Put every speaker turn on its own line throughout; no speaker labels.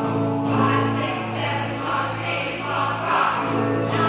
5, 6, 7, 8 o'clock, rock.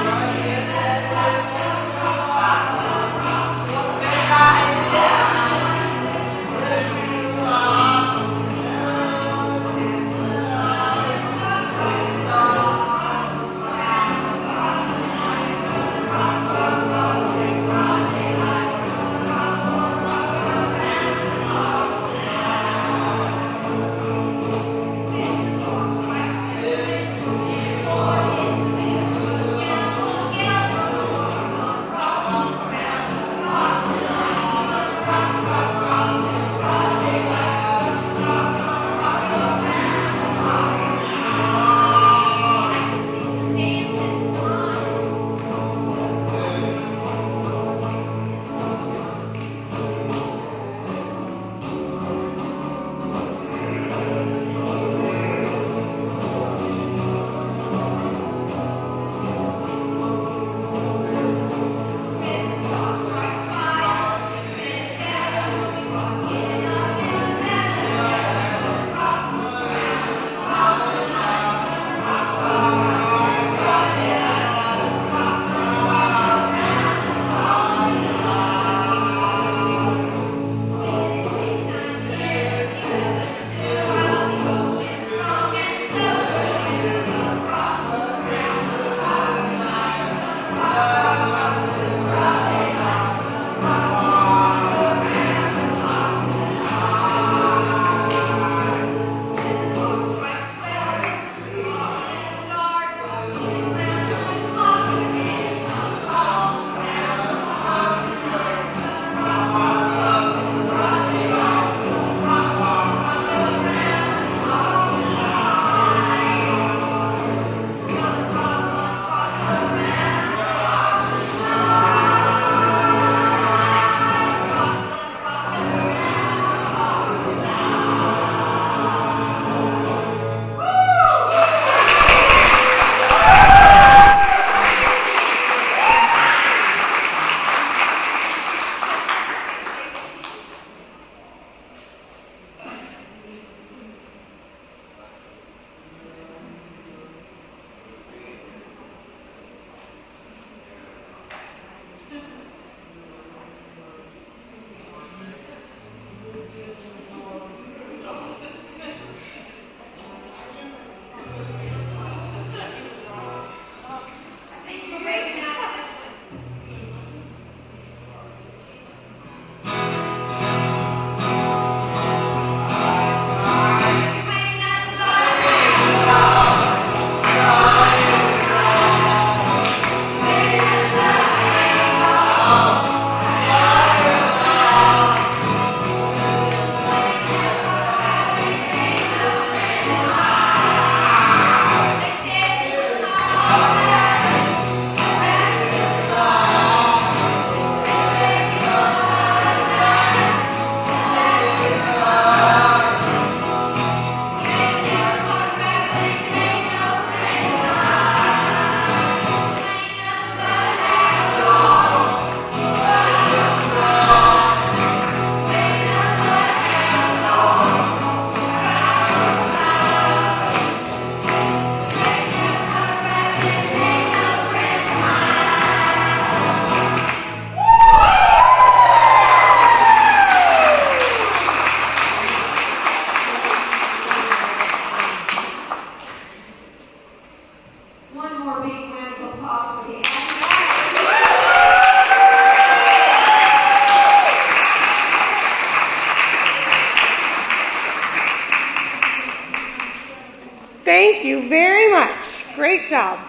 you very much. Great job.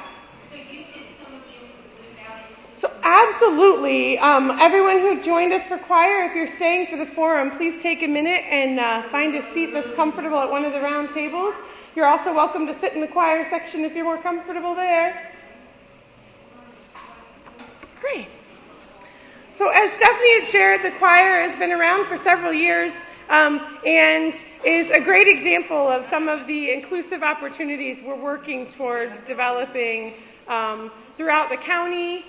So you said some of them would move out into...
So absolutely, everyone who joined us for choir, if you're staying for the forum, please take a minute and find a seat that's comfortable at one of the round tables. You're also welcome to sit in the choir section if you're more comfortable there. Great. So as Stephanie had shared, the choir has been around for several years and is a great example of some of the inclusive opportunities we're working towards developing throughout the county.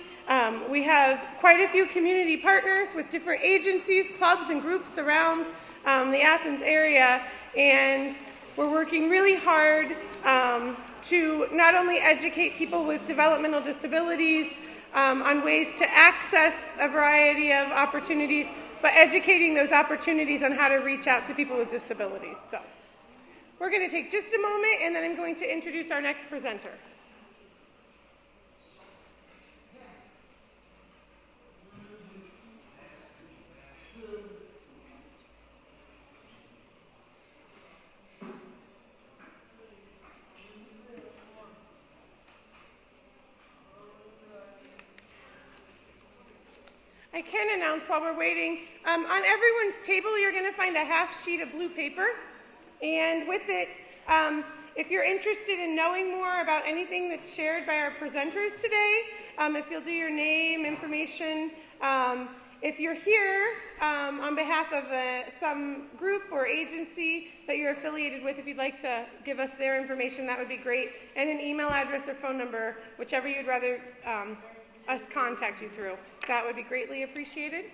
We have quite a few community partners with different agencies, clubs, and groups around the Athens area, and we're working really hard to not only educate people with developmental disabilities on ways to access a variety of opportunities, but educating those opportunities on how to reach out to people with disabilities. So we're going to take just a moment, and then I'm going to introduce our next presenter. I can announce while we're waiting, on everyone's table you're going to find a half sheet of blue paper, and with it, if you're interested in knowing more about anything that's shared by our presenters today, if you'll do your name, information, if you're here on behalf of some group or agency that you're affiliated with, if you'd like to give us their information, that would be great, and an email address or phone number, whichever you'd rather us contact you through. That would be greatly appreciated.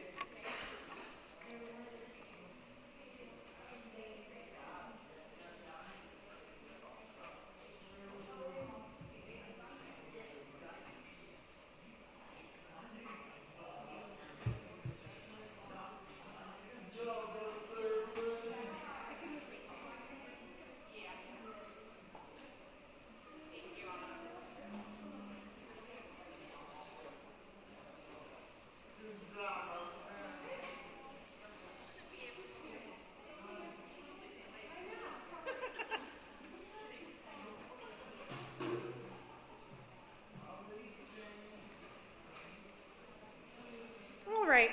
All right.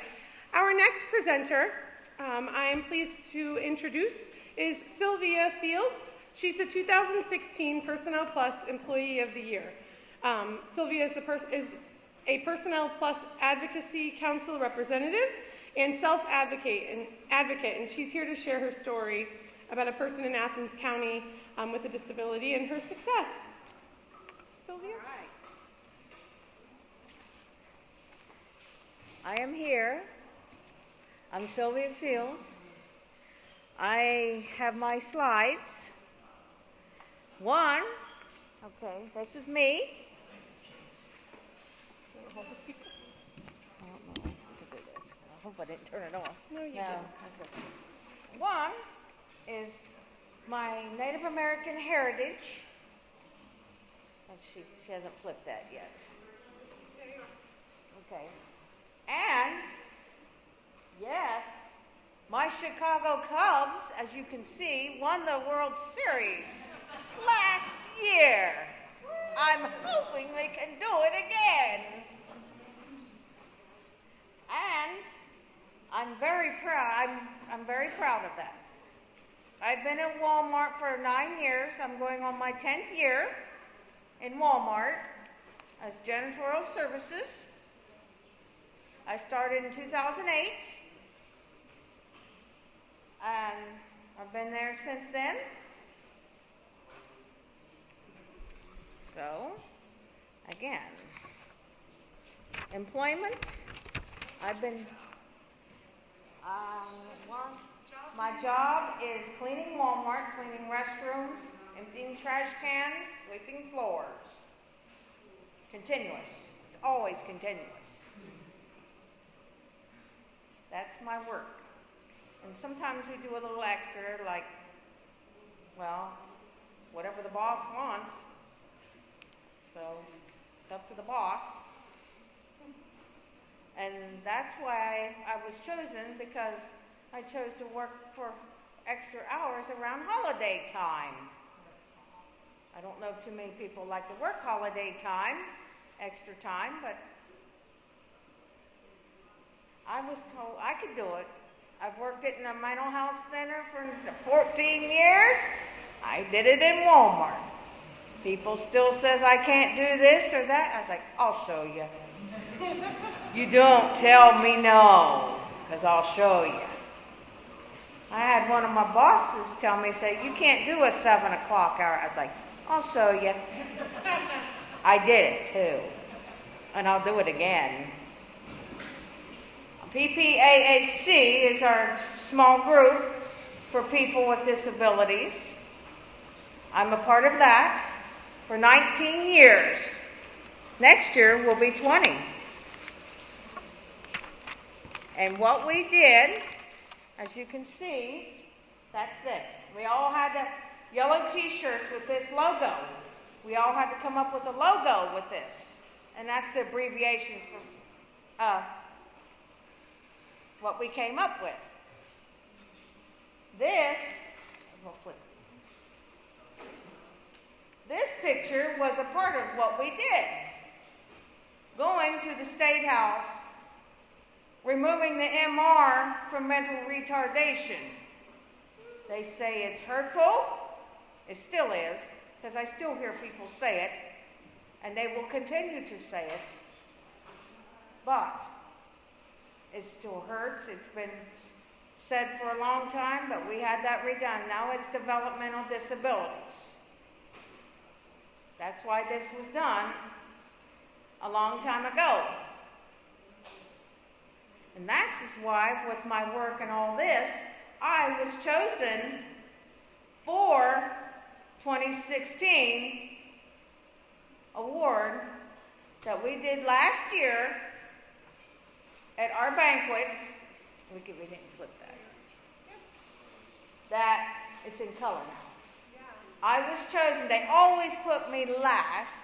Our next presenter, I am pleased to introduce, is Sylvia Field. She's the 2016 Personnel Plus Employee of the Year. Sylvia is a Personnel Plus Advocacy Council representative and self-advocate, and she's here to share her story about a person in Athens County with a disability and her success. Sylvia?
All right. I am here. I'm Sylvia Field. I have my slides. One, okay, this is me. I don't know. I can do this. I hope I didn't turn it off.
No, you didn't.
That's okay. One is my Native American heritage. And she hasn't flipped that yet. Okay. And, yes, my Chicago Cubs, as you can see, won the World Series last year. I'm hoping they can do it again. And I'm very proud. I'm very proud of that. I've been at Walmart for 9 years. I'm going on my 10th year in Walmart as janitorial services. I started in 2008, and I've been there since then. So, again, employment, I've been, my job is cleaning Walmart, cleaning restrooms, emptying trash cans, sweeping floors. Continuous. It's always continuous. That's my work. And sometimes we do a little extra, like, well, whatever the boss wants. So it's up to the boss. And that's why I was chosen, because I chose to work for extra hours around holiday time. I don't know if too many people like to work holiday time, extra time, but I was told I could do it. I've worked it in a mental health center for 14 years. I did it in Walmart. People still says I can't do this or that. I was like, I'll show you. You don't tell me no, because I'll show you. I had one of my bosses tell me, say, you can't do a 7 o'clock hour. I was like, I'll show you. I did it too. And I'll do it again. PPAAC is our small group for people with disabilities. I'm a part of that for 19 years. Next year will be 20. And what we did, as you can see, that's this. We all had the yellow t-shirts with this logo. We all had to come up with a logo with this. And that's the abbreviations for what we came up with. This picture was a part of what we did. Going to the State House, removing the MR from mental retardation. They say it's hurtful. It still is, because I still hear people say it, and they will continue to say it. But it still hurts. It's been said for a long time, but we had that redone. Now it's developmental disabilities. That's why this was done a long time ago. And that's why, with my work and all this, I was chosen for 2016 award that we did last year at our banquet. We didn't flip that. That it's in color now. I was chosen. They always put me last.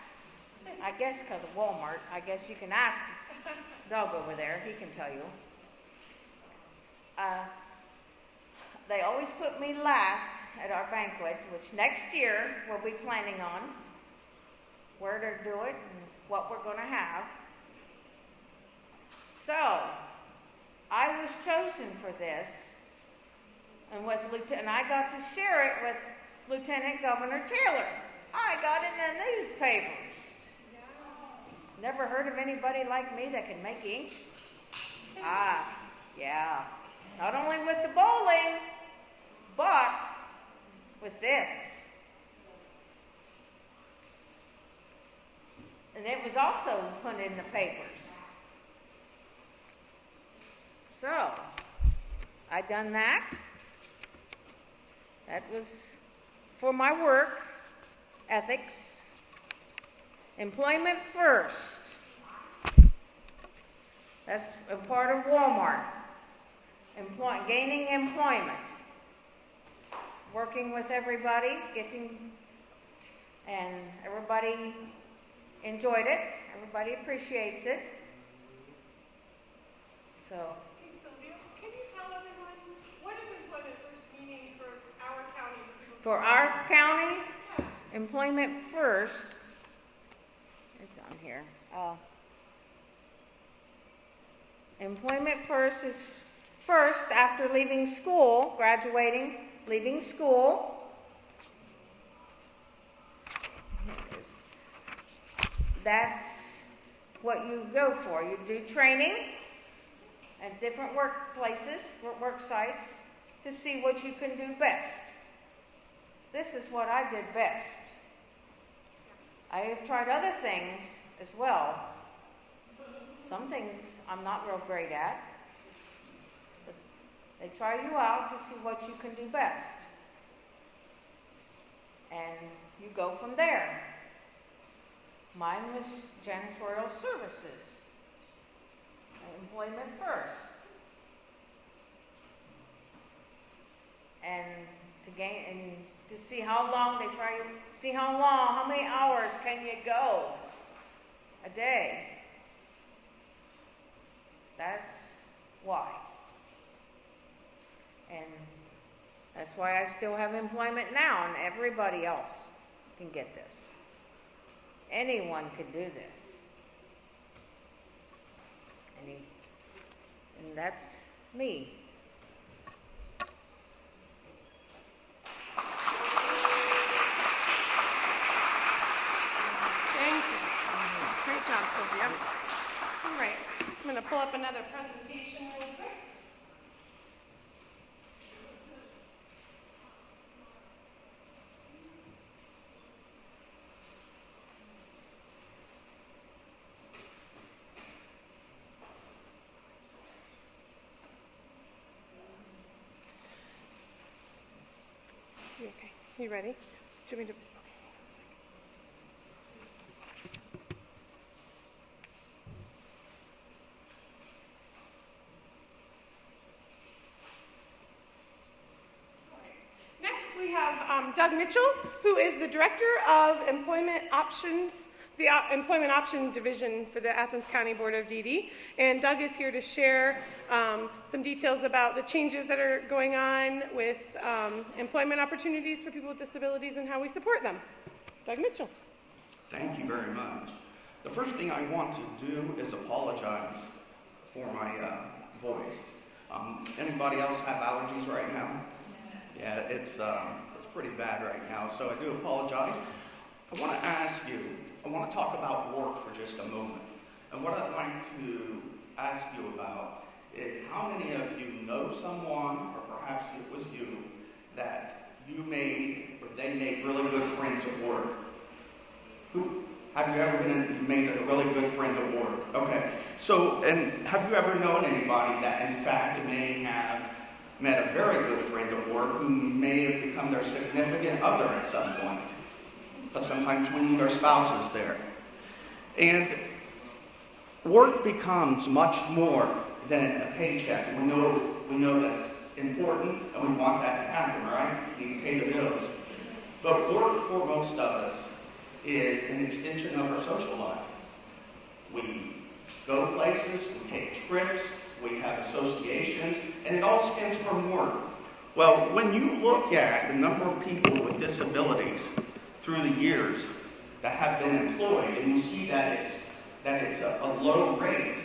I guess because of Walmart. I guess you can ask Doug over there. He can tell you. They always put me last at our banquet, which next year we'll be planning on where to do it and what we're going to have. So, I was chosen for this, and I got to share it with Lieutenant Governor Taylor. I got in the newspapers. Never heard of anybody like me that can make ink. Yeah. Not only with the bowling, but with this. And it was also put in the papers. So, I done that. That was for my work, ethics, employment first. That's a part of Walmart. Gaining employment. Working with everybody, and everybody enjoyed it. Everybody appreciates it. So.
Hey, Sylvia, can you tell everyone what is employment first meaning for our county?
For our county, employment first, it's on here. Employment first is first after leaving school, graduating, leaving school. That's what you go for. You do training at different workplaces, work sites, to see what you can do best. This is what I did best. I have tried other things as well. Some things I'm not real great at. But they try you out to see what you can do best. And you go from there. Mine was janitorial services. Employment first. And to see how long they try you, see how many hours can you go a day. That's why. And that's why I still have employment now, and everybody else can get this. Anyone can do this. And that's me.
Thank you. Great job, Sylvia. All right, I'm going to pull up another presentation real quick. You okay? You ready? Do you want me to? We have Doug Mitchell, who is the Director of Employment Options, the Employment Option Division for the Athens County Board of DD. And Doug is here to share some details about the changes that are going on with employment opportunities for people with disabilities and how we support them. Doug Mitchell.
Thank you very much. The first thing I want to do is apologize for my voice. Anybody else have allergies right now? Yeah, it's pretty bad right now, so I do apologize. I want to talk about work for just a moment. And what I'd like to ask you about is how many of you know someone, or perhaps it was you, that you made, or they made really good friends at work? Have you ever made a really good friend at work? Okay, so, and have you ever known anybody that in fact may have met a very good friend at work who may have become their significant other at some point? But sometimes we need our spouses there. And work becomes much more than a paycheck. We know that's important and we want that to happen, right? We need to pay the bills. But work for most of us is an extension of our social life. We go places, we take trips, we have associations, and it all stems from work. Well, when you look at the number of people with disabilities through the years that have been employed, and you see that it's a low rate,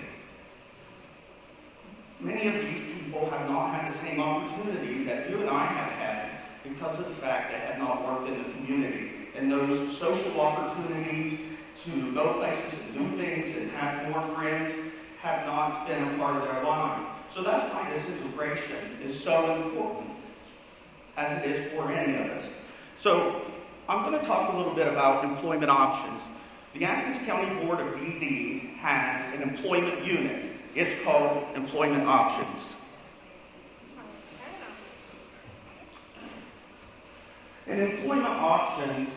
many of these people have not had the same opportunities that you and I have had because of the fact they have not worked in the community. And those social opportunities to go places and do things and have more friends have not been a part of their life. So that's why this integration is so important, as it is for any of us. So I'm going to talk a little bit about employment options. The Athens County Board of DD has an employment unit. It's called Employment Options. And Employment Options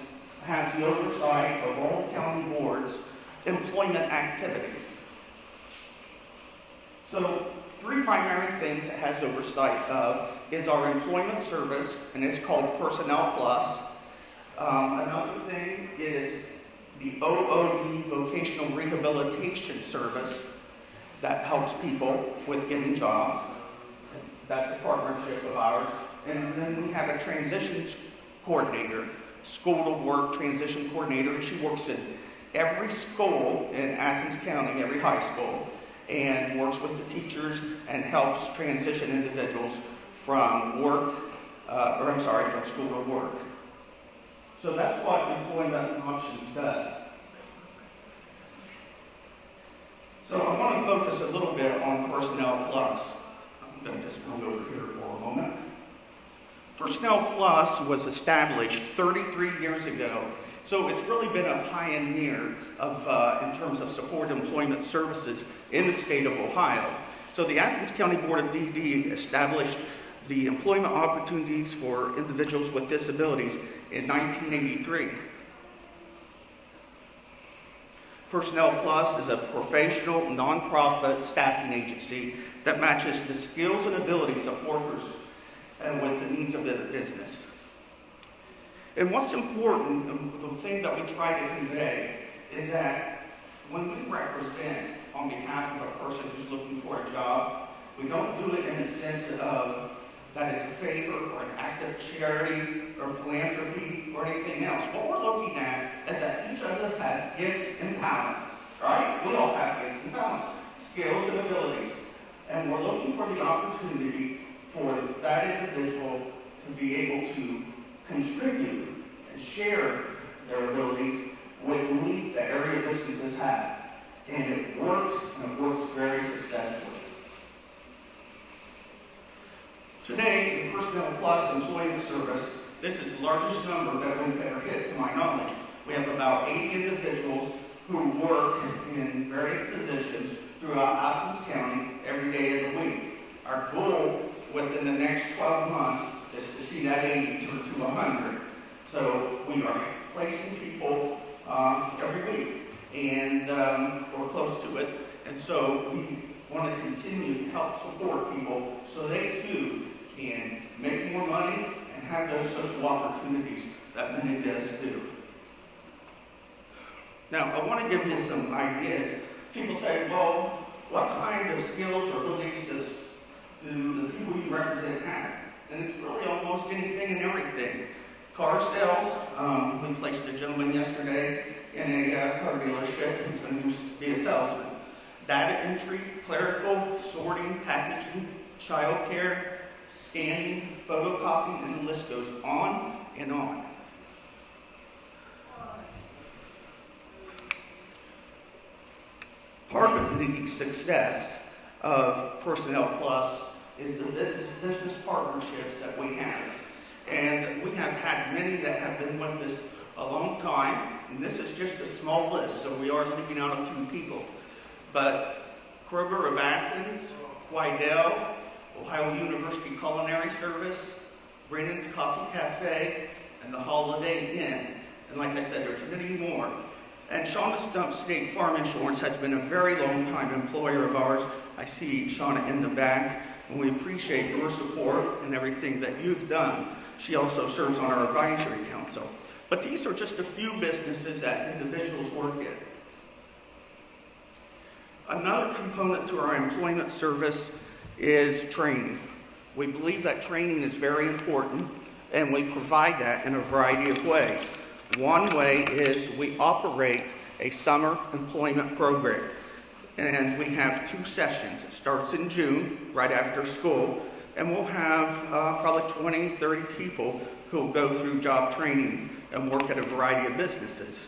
has the oversight of all the county boards' employment activities. So, three primary things it has oversight of is our employment service, and it's called Personnel Plus. Another thing is the OOD Vocational Rehabilitation Service that helps people with getting jobs. That's a partnership of ours. And then we have a transitions coordinator, school to work transition coordinator, and she works in every school in Athens County, every high school, and works with the teachers and helps transition individuals from from school to work. So that's what Employment Options does. So I want to focus a little bit on Personnel Plus. I'm going to just move over here for a moment. Personnel Plus was established 33 years ago, so it's really been a pioneer in terms of support employment services in the state of Ohio. So the Athens County Board of DD established the employment opportunities for individuals with disabilities in 1983. Personnel Plus is a professional, nonprofit staffing agency that matches the skills and abilities of workers with the needs of their business. And what's important, the thing that we try to convey, is that when we represent on behalf of a person who's looking for a job, we don't do it in the sense of that it's a favor or an act of charity or philanthropy or anything else. What we're looking at is that each of us has gifts and talents, right? We all have gifts and talents, skills and abilities. And we're looking for the opportunity for that individual to be able to contribute and share their abilities with needs that area businesses have. And it works, and it works very successfully. Today, in Personnel Plus Employment Service, this is the largest number that we've ever hit, to my knowledge. We have about 80 individuals who work in various positions throughout Athens County every day of the week. Our goal within the next 12 months is to see that 80 turn to 100. So we are placing people every week, and we're close to it. And so we want to continue to help support people so they too can make more money and have those social opportunities that many of us do. Now, I want to give you some ideas. People say, well, what kind of skills or abilities do the people you represent have? And it's really almost anything and everything. Car sales, we placed a gentleman yesterday in a car dealership. He's going to be a salesman. Data entry, clerical, sorting, packaging, child care, scanning, photocopying, and the list goes on and on. Part of the success of Personnel Plus is the business partnerships that we have. And we have had many that have been with us a long time, and this is just a small list, so we are leaving out a few people. But Kroger of Athens, Quidel, Ohio University Culinary Service, Brennan's Coffee Cafe, and the Holiday Inn. And like I said, there's many more. And Shauna Stump State Farm Insurance has been a very long time employer of ours. I see Shauna in the back, and we appreciate your support and everything that you've done. She also serves on our advisory council. But these are just a few businesses that individuals work in. Another component to our employment service is training. We believe that training is very important, and we provide that in a variety of ways. One way is we operate a summer employment program, and we have 2 sessions. It starts in June, right after school, and we'll have probably 20, 30 people who will go through job training and work at a variety of businesses.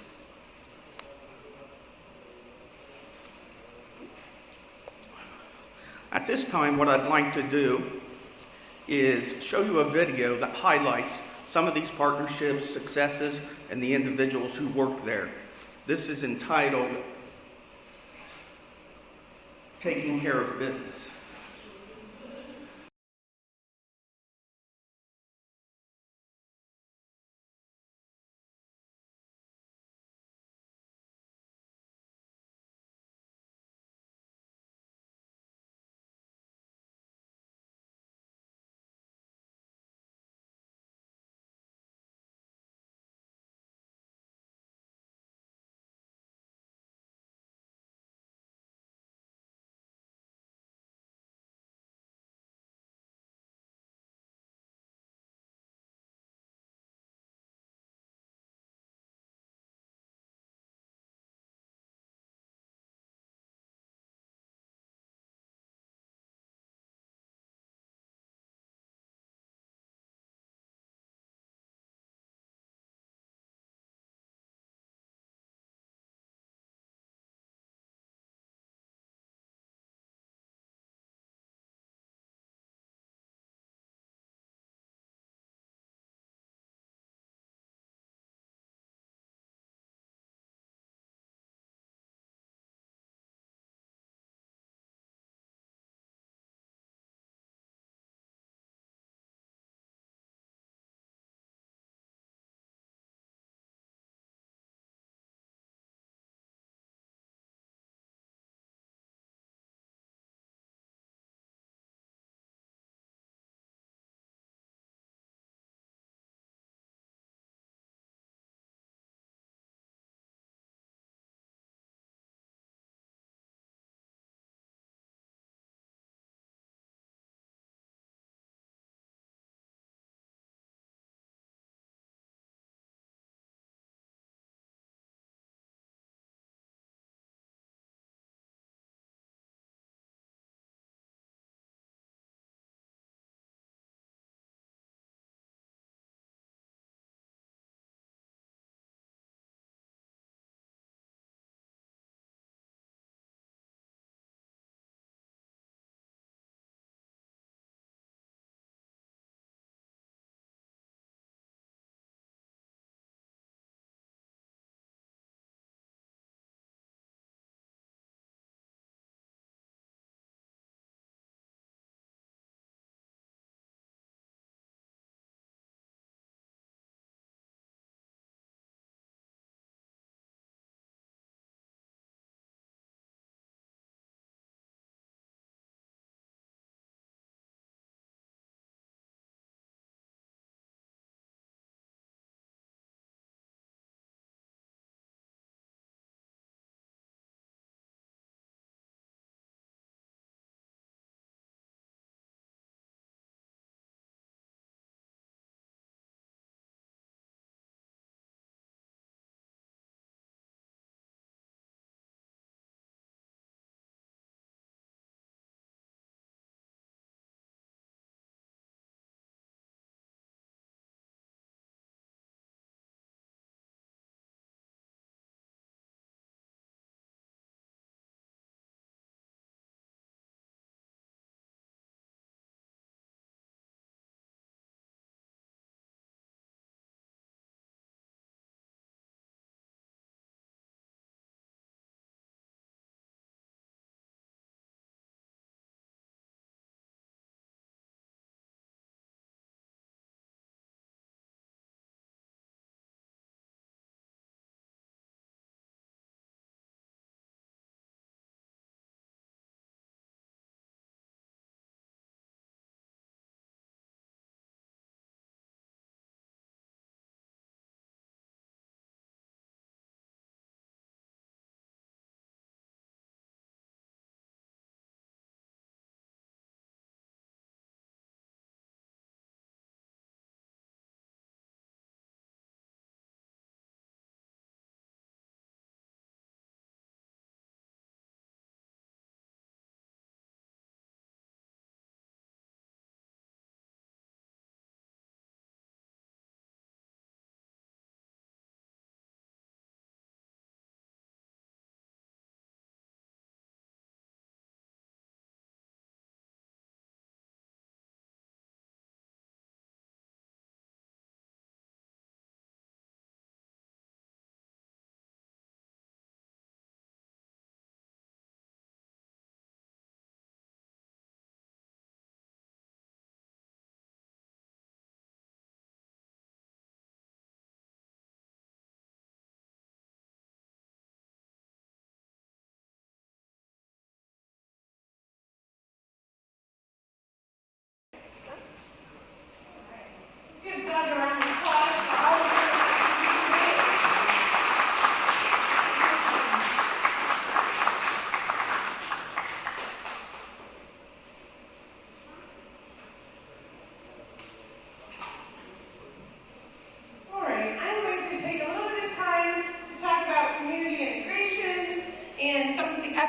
At this time, what I'd like to do is show you a video that highlights some of these partnerships, successes, and the individuals who work there. This is entitled Taking Care of Business.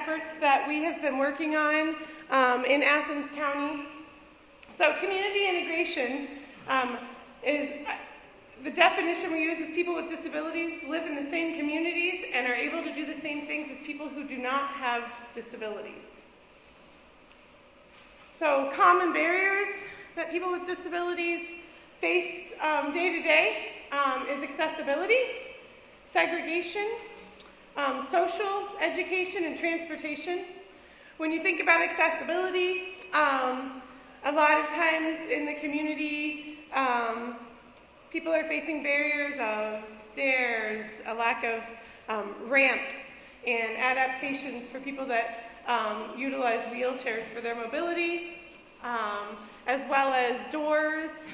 efforts that we have been working on in Athens County. So community integration is, the definition we use is people with disabilities live in the same communities and are able to do the same things as people who do not have disabilities. So common barriers that people with disabilities face day to day is accessibility, segregation, social, education, and transportation. When you think about accessibility, a lot of times in the community, people are facing barriers of stairs, a lack of ramps, and adaptations for people that utilize wheelchairs for their mobility, as well as doors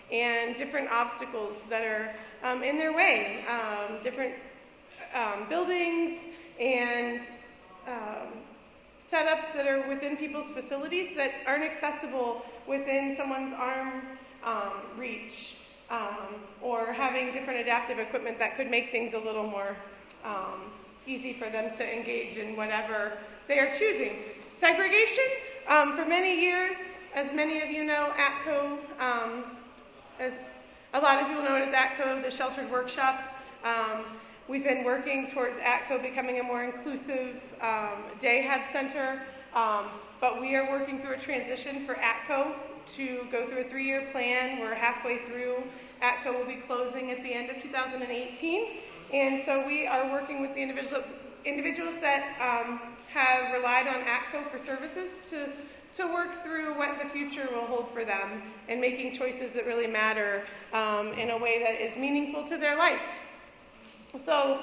and different obstacles that are in their way, different buildings and setups that are within people's facilities that aren't accessible within someone's arm reach, or having different adaptive equipment that could make things a little more easy for them to engage in whatever they are choosing. Segregation, for many years, as many of you know, ATCO, as a lot of people know it as ATCO, the Sheltered Workshop. We've been working towards ATCO becoming a more inclusive day hub center, but we are working through a transition for ATCO to go through a 3-year plan. We're halfway through. ATCO will be closing at the end of 2018, and so we are working with the individuals that have relied on ATCO for services to work through what the future will hold for them and making choices that really matter in a way that is meaningful to their life. So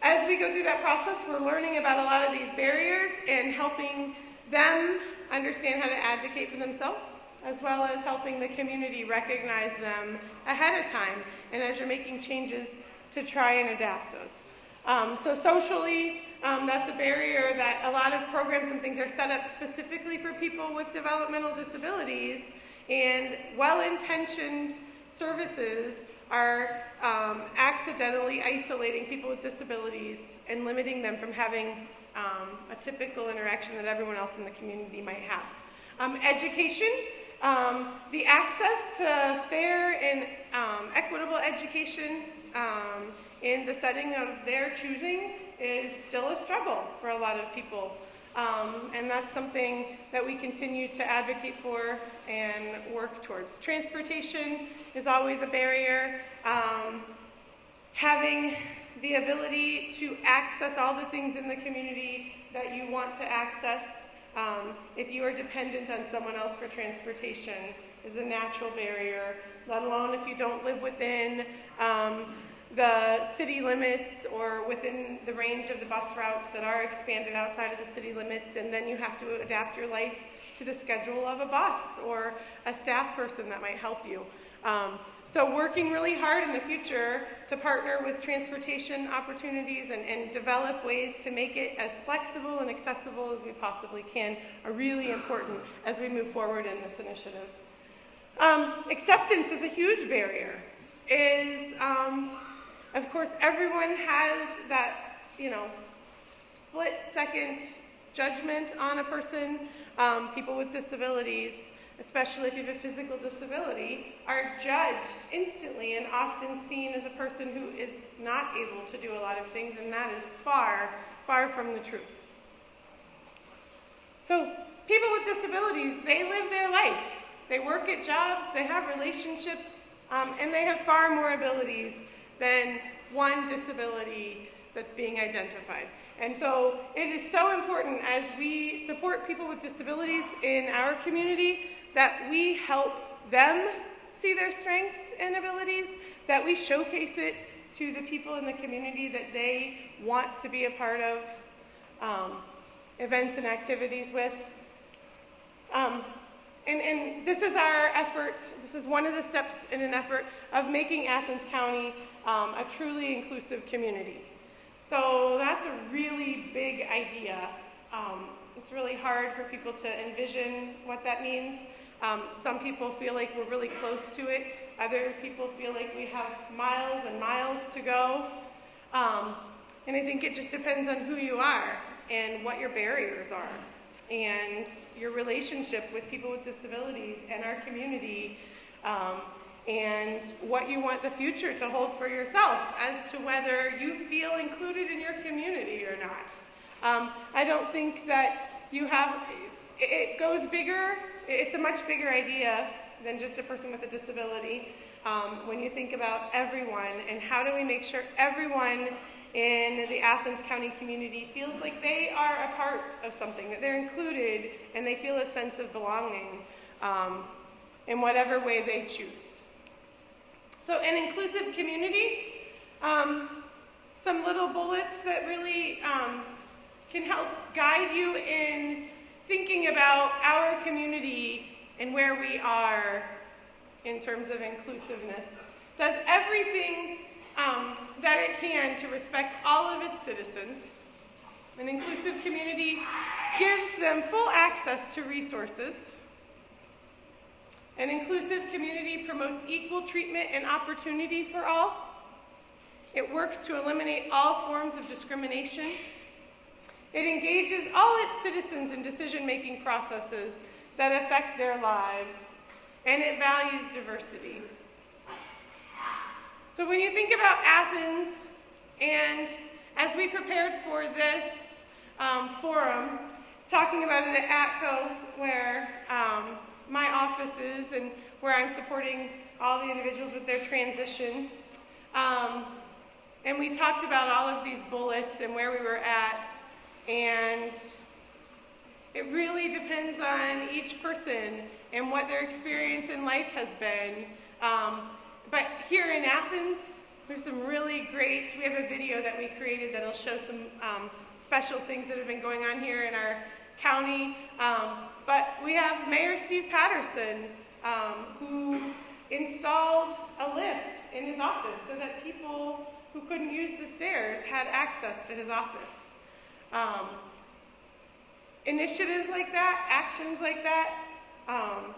as we go through that process, we're learning about a lot of these barriers and helping them understand how to advocate for themselves, as well as helping the community recognize them ahead of time, and as you're making changes to try and adapt those. So socially, that's a barrier that a lot of programs and things are set up specifically for people with developmental disabilities, and well-intentioned services are accidentally isolating people with disabilities and limiting them from having a typical interaction that everyone else in the community might have. Education, the access to fair and equitable education in the setting of their choosing is still a struggle for a lot of people. And that's something that we continue to advocate for and work towards. Transportation is always a barrier. Having the ability to access all the things in the community that you want to access, if you are dependent on someone else for transportation, is a natural barrier, let alone if you don't live within the city limits or within the range of the bus routes that are expanded outside of the city limits, and then you have to adapt your life to the schedule of a bus or a staff person that might help you. So working really hard in the future to partner with transportation opportunities and develop ways to make it as flexible and accessible as we possibly can are really important as we move forward in this initiative. Acceptance is a huge barrier. Of course, everyone has that, split-second judgment on a person. People with disabilities, especially if you have a physical disability, are judged instantly and often seen as a person who is not able to do a lot of things, and that is far, far from the truth. So people with disabilities, they live their life. They work at jobs, they have relationships, and they have far more abilities than one disability that's being identified. And so it is so important as we support people with disabilities in our community that we help them see their strengths and abilities, that we showcase it to the people in the community that they want to be a part of events and activities with. And this is our effort, this is one of the steps in an effort of making Athens County a truly inclusive community. So that's a really big idea. It's really hard for people to envision what that means. Some people feel like we're really close to it. Other people feel like we have miles and miles to go. And I think it just depends on who you are. and what your barriers are, and your relationship with people with disabilities and our community, and what you want the future to hold for yourself as to whether you feel included in your community or not. I don't think that it goes bigger. It's a much bigger idea than just a person with a disability. When you think about everyone and how do we make sure everyone in the Athens County community feels like they are a part of something, that they're included and they feel a sense of belonging in whatever way they choose. So an inclusive community, some little bullets that really can help guide you in thinking about our community and where we are in terms of inclusiveness. Does everything that it can to respect all of its citizens. An inclusive community gives them full access to resources. An inclusive community promotes equal treatment and opportunity for all. It works to eliminate all forms of discrimination. It engages all its citizens in decision-making processes that affect their lives, and it values diversity. So when you think about Athens, and as we prepared for this forum, talking about it at ATCO, where my office is and where I'm supporting all the individuals with their transition, and we talked about all of these bullets and where we were at, and it really depends on each person and what their experience in life has been. But here in Athens, there's some really great, we have a video that we created that'll show some special things that have been going on here in our county. But we have Mayor Steve Patterson, who installed a lift in his office so that people who couldn't use the stairs had access to his office. Initiatives like that, actions like that,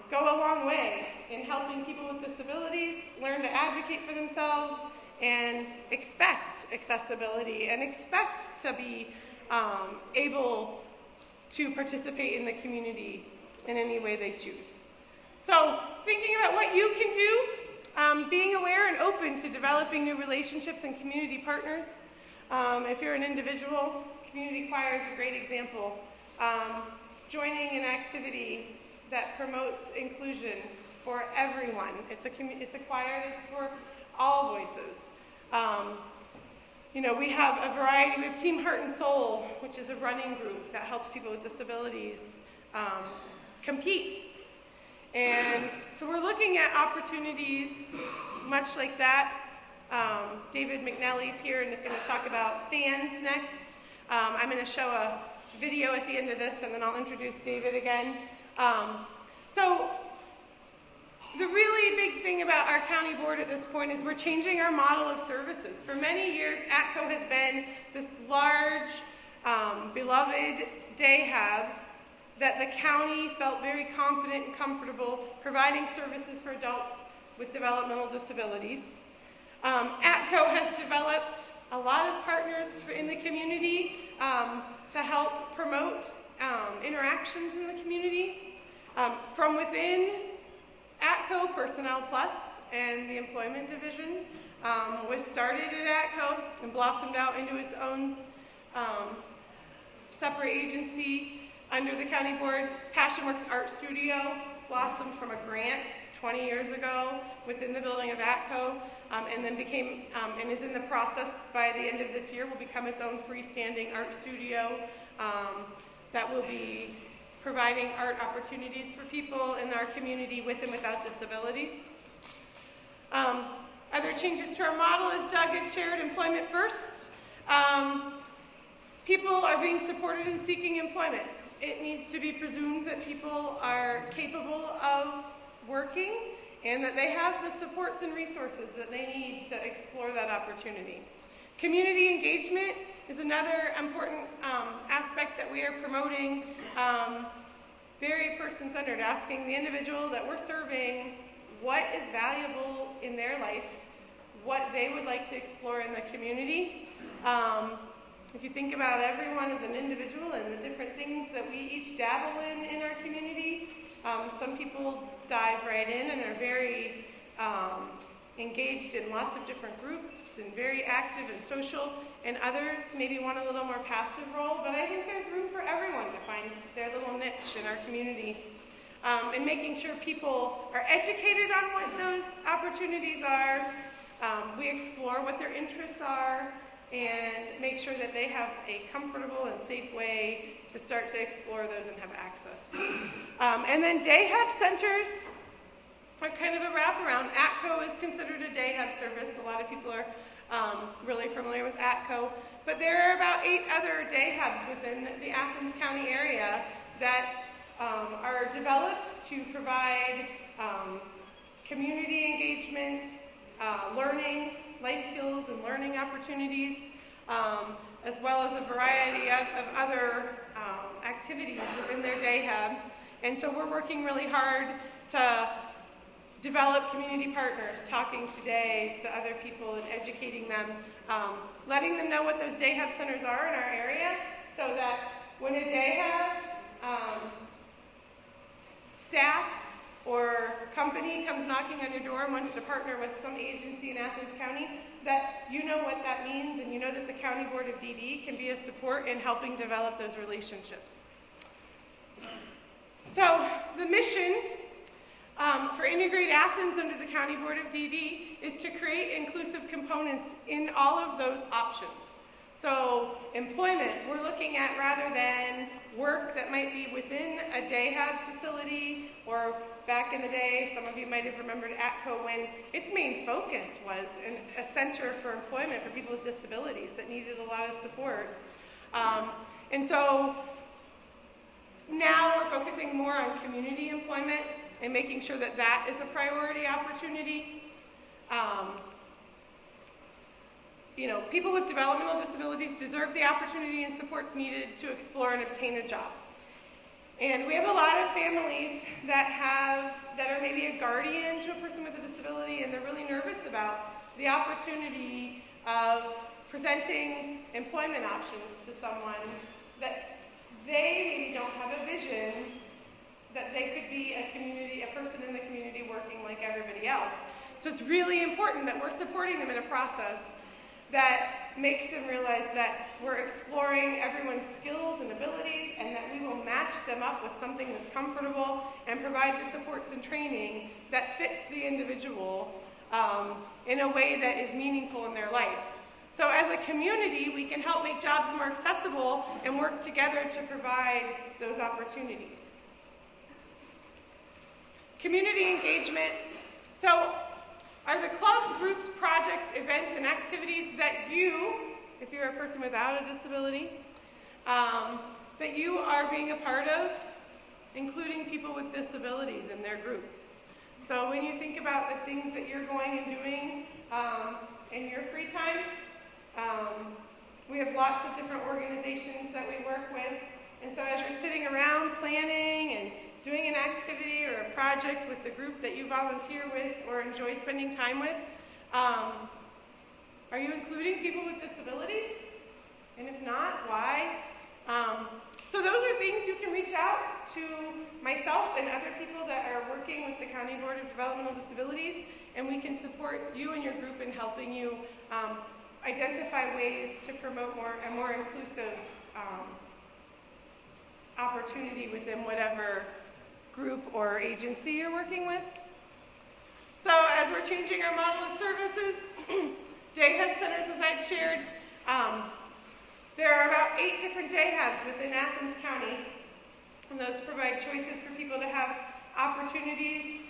go a long way in helping people with disabilities learn to advocate for themselves and expect accessibility and expect to be able to participate in the community in any way they choose. So thinking about what you can do, being aware and open to developing new relationships and community partners. If you're an individual, community choir is a great example. Joining an activity that promotes inclusion for everyone. It's a choir that's for all voices. We have a variety. We have Team Heart and Soul, which is a running group that helps people with disabilities compete. And so we're looking at opportunities much like that. David McNally's here and is going to talk about fans next. I'm going to show a video at the end of this, and then I'll introduce David again. So the really big thing about our county board at this point is we're changing our model of services. For many years, ATCO has been this large, beloved day hub that the county felt very confident and comfortable providing services for adults with developmental disabilities. ATCO has developed a lot of partners in the community to help promote interactions in the community. From within ATCO, Personnel Plus and the Employment Division was started at ATCO and blossomed out into its own separate agency under the county board. PassionWorks Art Studio blossomed from a grant 20 years ago within the building of ATCO, and then became, and is in the process by the end of this year, will become its own freestanding art studio that will be providing art opportunities for people in our community with and without disabilities. Other changes to our model, as Doug had shared, employment first. People are being supported in seeking employment. It needs to be presumed that people are capable of working and that they have the supports and resources that they need to explore that opportunity. Community engagement is another important aspect that we are promoting, very person-centered, asking the individual that we're serving what is valuable in their life, what they would like to explore in the community. If you think about everyone as an individual and the different things that we each dabble in our community, some people dive right in and are very engaged in lots of different groups and very active and social, and others maybe want a little more passive role, but I think there's room for everyone to find their little niche in our community. And making sure people are educated on what those opportunities are. We explore what their interests are and make sure that they have a comfortable and safe way to start to explore those and have access. And then day hub centers are kind of a wraparound. ATCO is considered a day hub service. A lot of people are really familiar with ATCO, but there are about 8 other day hubs within the Athens County area that are developed to provide community engagement, learning, life skills and learning opportunities, as well as a variety of other activities within their day hub. And so we're working really hard to develop community partners, talking today to other people and educating them, letting them know what those day hub centers are in our area, so that when a day hub staff or company comes knocking on your door and wants to partner with some agency in Athens County, that you know what that means, and you know that the County Board of DD can be a support in helping develop those relationships. So the mission for Integrate Athens under the County Board of DD is to create inclusive components in all of those options. So employment, we're looking at, rather than work that might be within a day hub facility, or back in the day, some of you might have remembered ATCO when its main focus was a center for employment for people with disabilities that needed a lot of supports. And so now we're focusing more on community employment and making sure that that is a priority opportunity. You know, people with developmental disabilities deserve the opportunity and supports needed to explore and obtain a job. And we have a lot of families that are maybe a guardian to a person with a disability, and they're really nervous about the opportunity of presenting employment options to someone that they maybe don't have a vision that they could be a person in the community working like everybody else. So it's really important that we're supporting them in a process that makes them realize that we're exploring everyone's skills and abilities, and that we will match them up with something that's comfortable and provide the supports and training that fits the individual in a way that is meaningful in their life. So as a community, we can help make jobs more accessible and work together to provide those opportunities. Community engagement. So are the clubs, groups, projects, events, and activities that you, if you're a person without a disability, that you are being a part of, including people with disabilities in their group? So when you think about the things that you're going and doing in your free time, we have lots of different organizations that we work with. And so as you're sitting around planning and doing an activity or a project with the group that you volunteer with or enjoy spending time with, are you including people with disabilities? And if not, why? So those are things you can reach out to myself and other people that are working with the County Board of Developmental Disabilities, and we can support you and your group in helping you identify ways to promote a more inclusive opportunity within whatever group or agency you're working with. So as we're changing our model of services, day hub centers, as I'd shared, there are about 8 different day hubs within Athens County, and those provide choices for people to have opportunities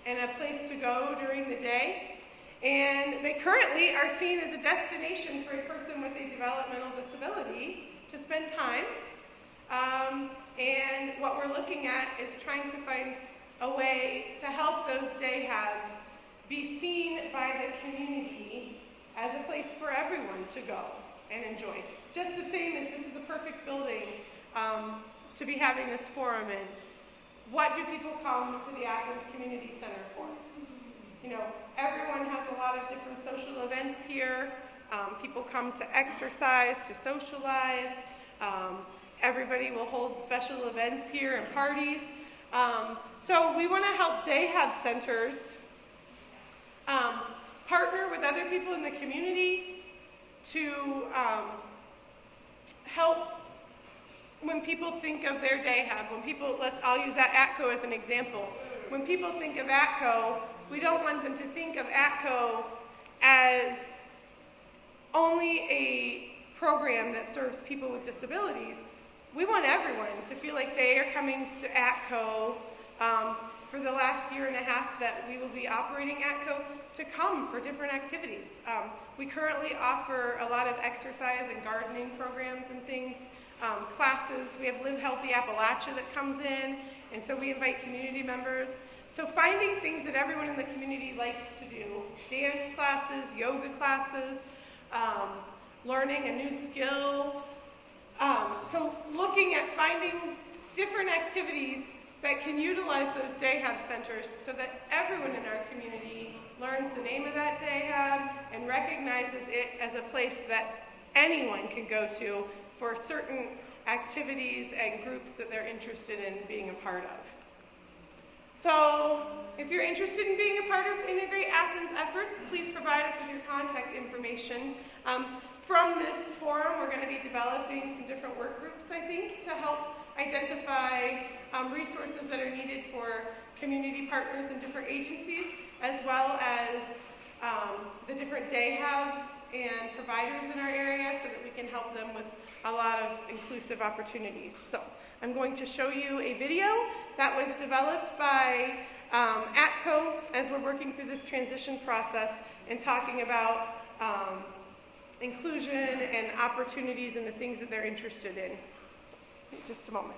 and a place to go during the day. And they currently are seen as a destination for a person with a developmental disability to spend time. And what we're looking at is trying to find a way to help those day hubs be seen by the community as a place for everyone to go and enjoy. Just the same as this is a perfect building to be having this forum in. What do people come to the Athens Community Center for? You know, everyone has a lot of different social events here. People come to exercise, to socialize. Everybody will hold special events here and parties. So we want to help day hab centers partner with other people in the community to help when people think of their day hab. I'll use that ATCO as an example. When people think of ATCO, we don't want them to think of ATCO as only a program that serves people with disabilities. We want everyone to feel like they are coming to ATCO for the last year and a half that we will be operating ATCO to come for different activities. We currently offer a lot of exercise and gardening programs and things, classes. We have Live Healthy Appalachia that comes in, and so we invite community members. So finding things that everyone in the community likes to do, dance classes, yoga classes, learning a new skill. So looking at finding different activities that can utilize those day hab centers so that everyone in our community learns the name of that day hab and recognizes it as a place that anyone can go to for certain activities and groups that they're interested in being a part of. So if you're interested in being a part of Integrate Athens efforts, please provide us with your contact information. From this forum, we're going to be developing some different work groups, I think, to help identify resources that are needed for community partners and different agencies, as well as the different day hubs and providers in our area so that we can help them with a lot of inclusive opportunities. So I'm going to show you a video that was developed by ATCO as we're working through this transition process and talking about inclusion and opportunities and the things that they're interested in. So, just a moment.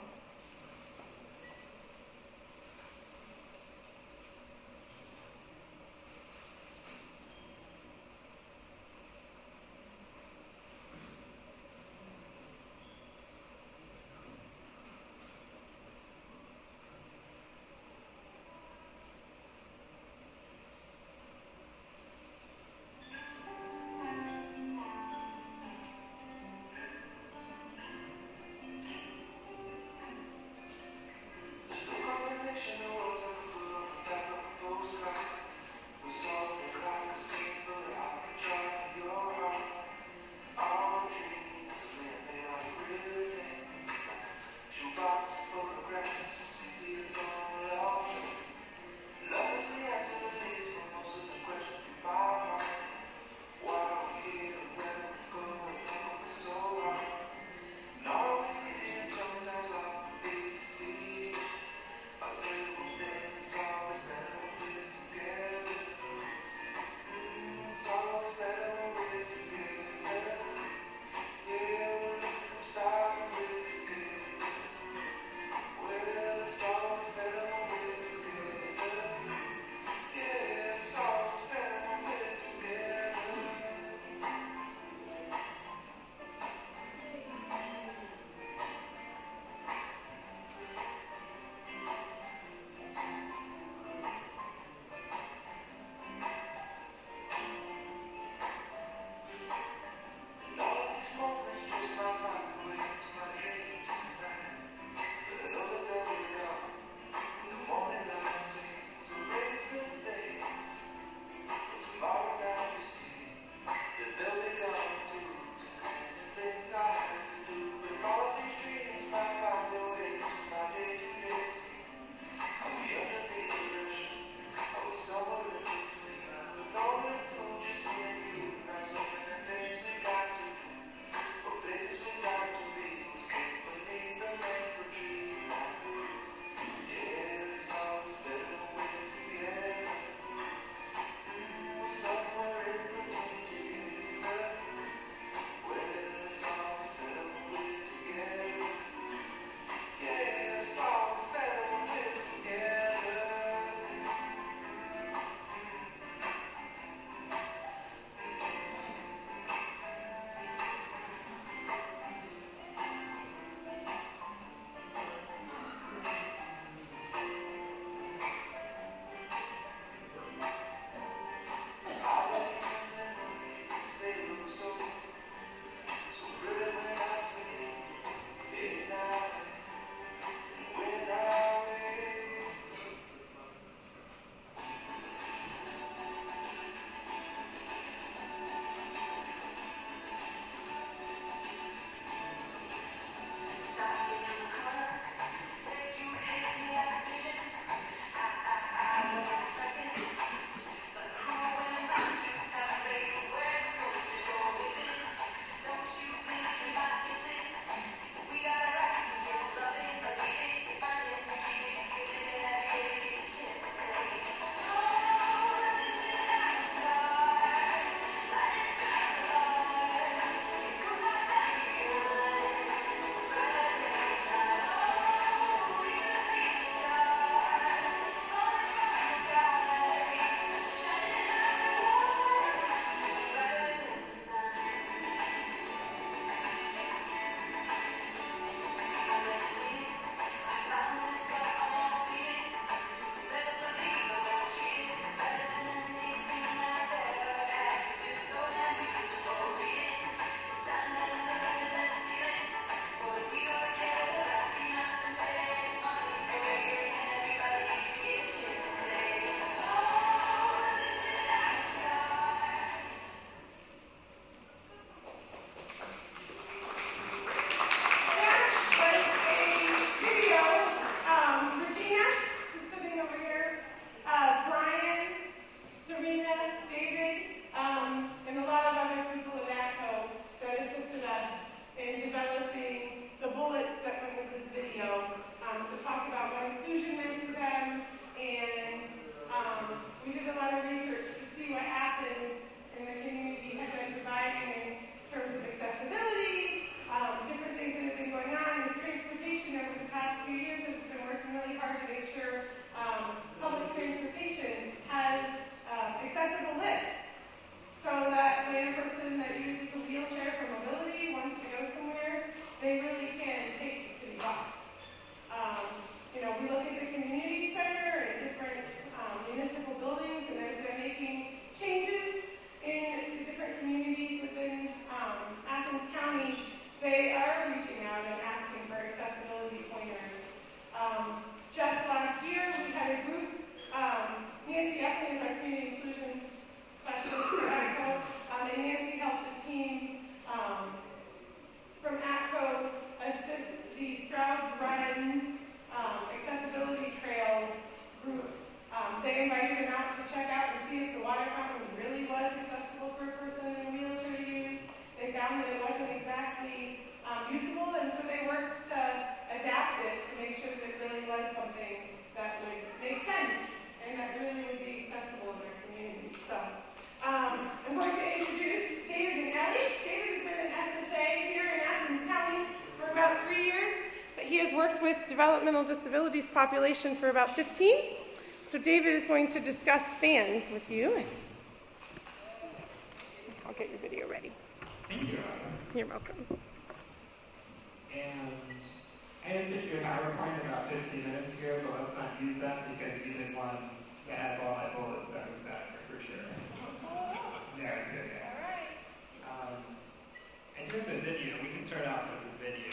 they are reaching out and asking for accessibility pointers. Just last year, we had a group, Nancy Athens is our community inclusion specialist for ACCO, and Nancy helped the team from ACCO assist the Stroud's Run accessibility trail group. They invited them out to check out and see if the water fountain really was accessible for a person in a wheelchair to use. They found that it wasn't exactly usable, and so they worked to adapt it to make sure that it really was something that would make sense and that really would be accessible in their community. So I'm going to introduce David and Ellie. David has been an SSA here in Athens County for about 3 years, but he has worked with developmental disabilities population for about 15. So David is going to discuss fans with you. I'll get your video ready.
Thank you.
You're welcome.
And I had sent you a PowerPoint about 15 minutes ago, but let's not use that because you did one that has all my bullets. That was better for sure. Yeah, it's okay.
All right.
And here's the video. We can start off with the video.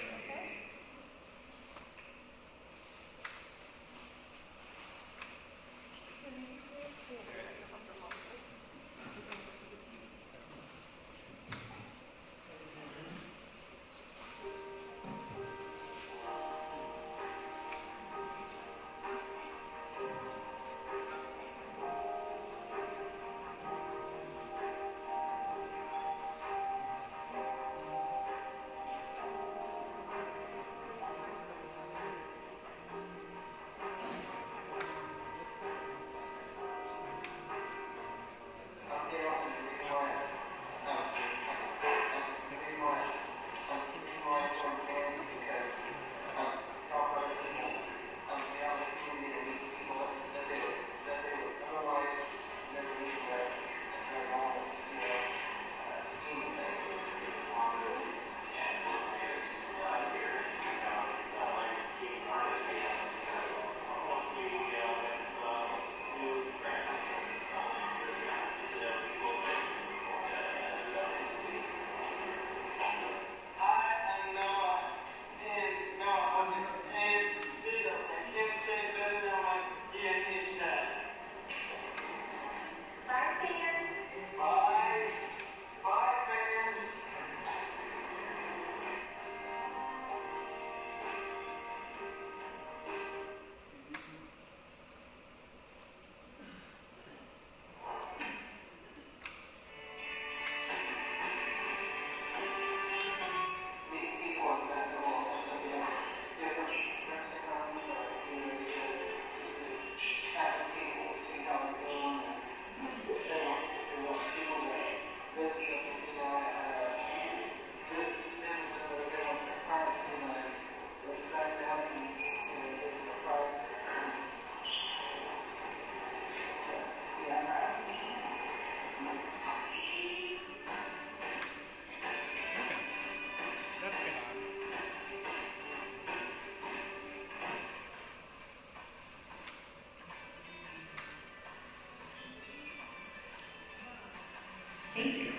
Thank you.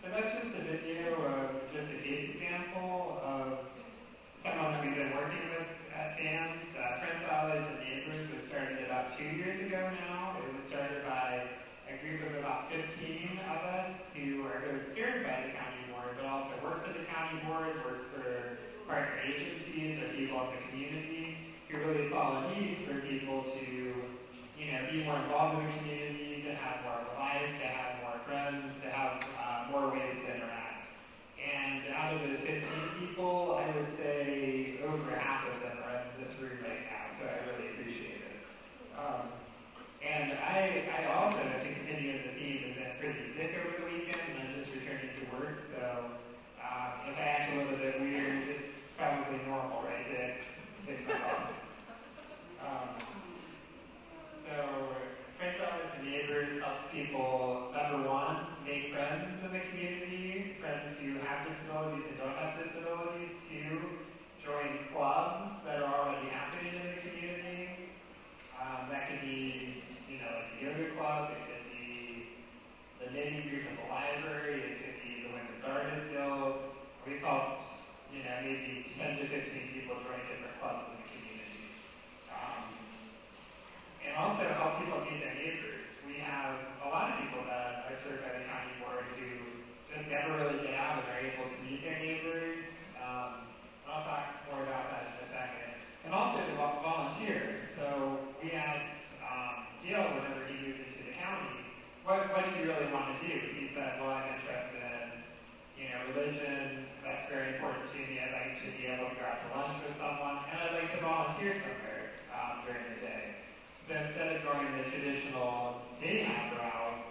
So that's just a video of just a case example of someone that we've been working with at FAMS. Friends, Allies, and Neighbors was started about 2 years ago now. It was started by a group of about 15 of us who are served by the county board, but also work for the county board, work for partner agencies or people in the community who really saw a need for people to, be more involved in the community, to have more of a life, to have more friends, to have more ways to interact. And out of those 15 people, I would say over half of them are in this room right now, so I really appreciate it. And I also, to continue in the theme, have been pretty sick over the weekend, and I'm just returning to work, so if I act a little bit weird, it's probably normal, right, to fix my boss. So, Friends, Allies, and Neighbors helps people, number one, make friends in the community, friends who have disabilities and don't have disabilities. Two, join clubs that are already happening in the community. That could be, like the yoga club, it could be the knitting group at the library, it could be the Women's Artist Guild. We've very important to me. I'd like to be able to go out to lunch with someone, and I'd like to volunteer somewhere during the day. So instead of going the traditional dating app route,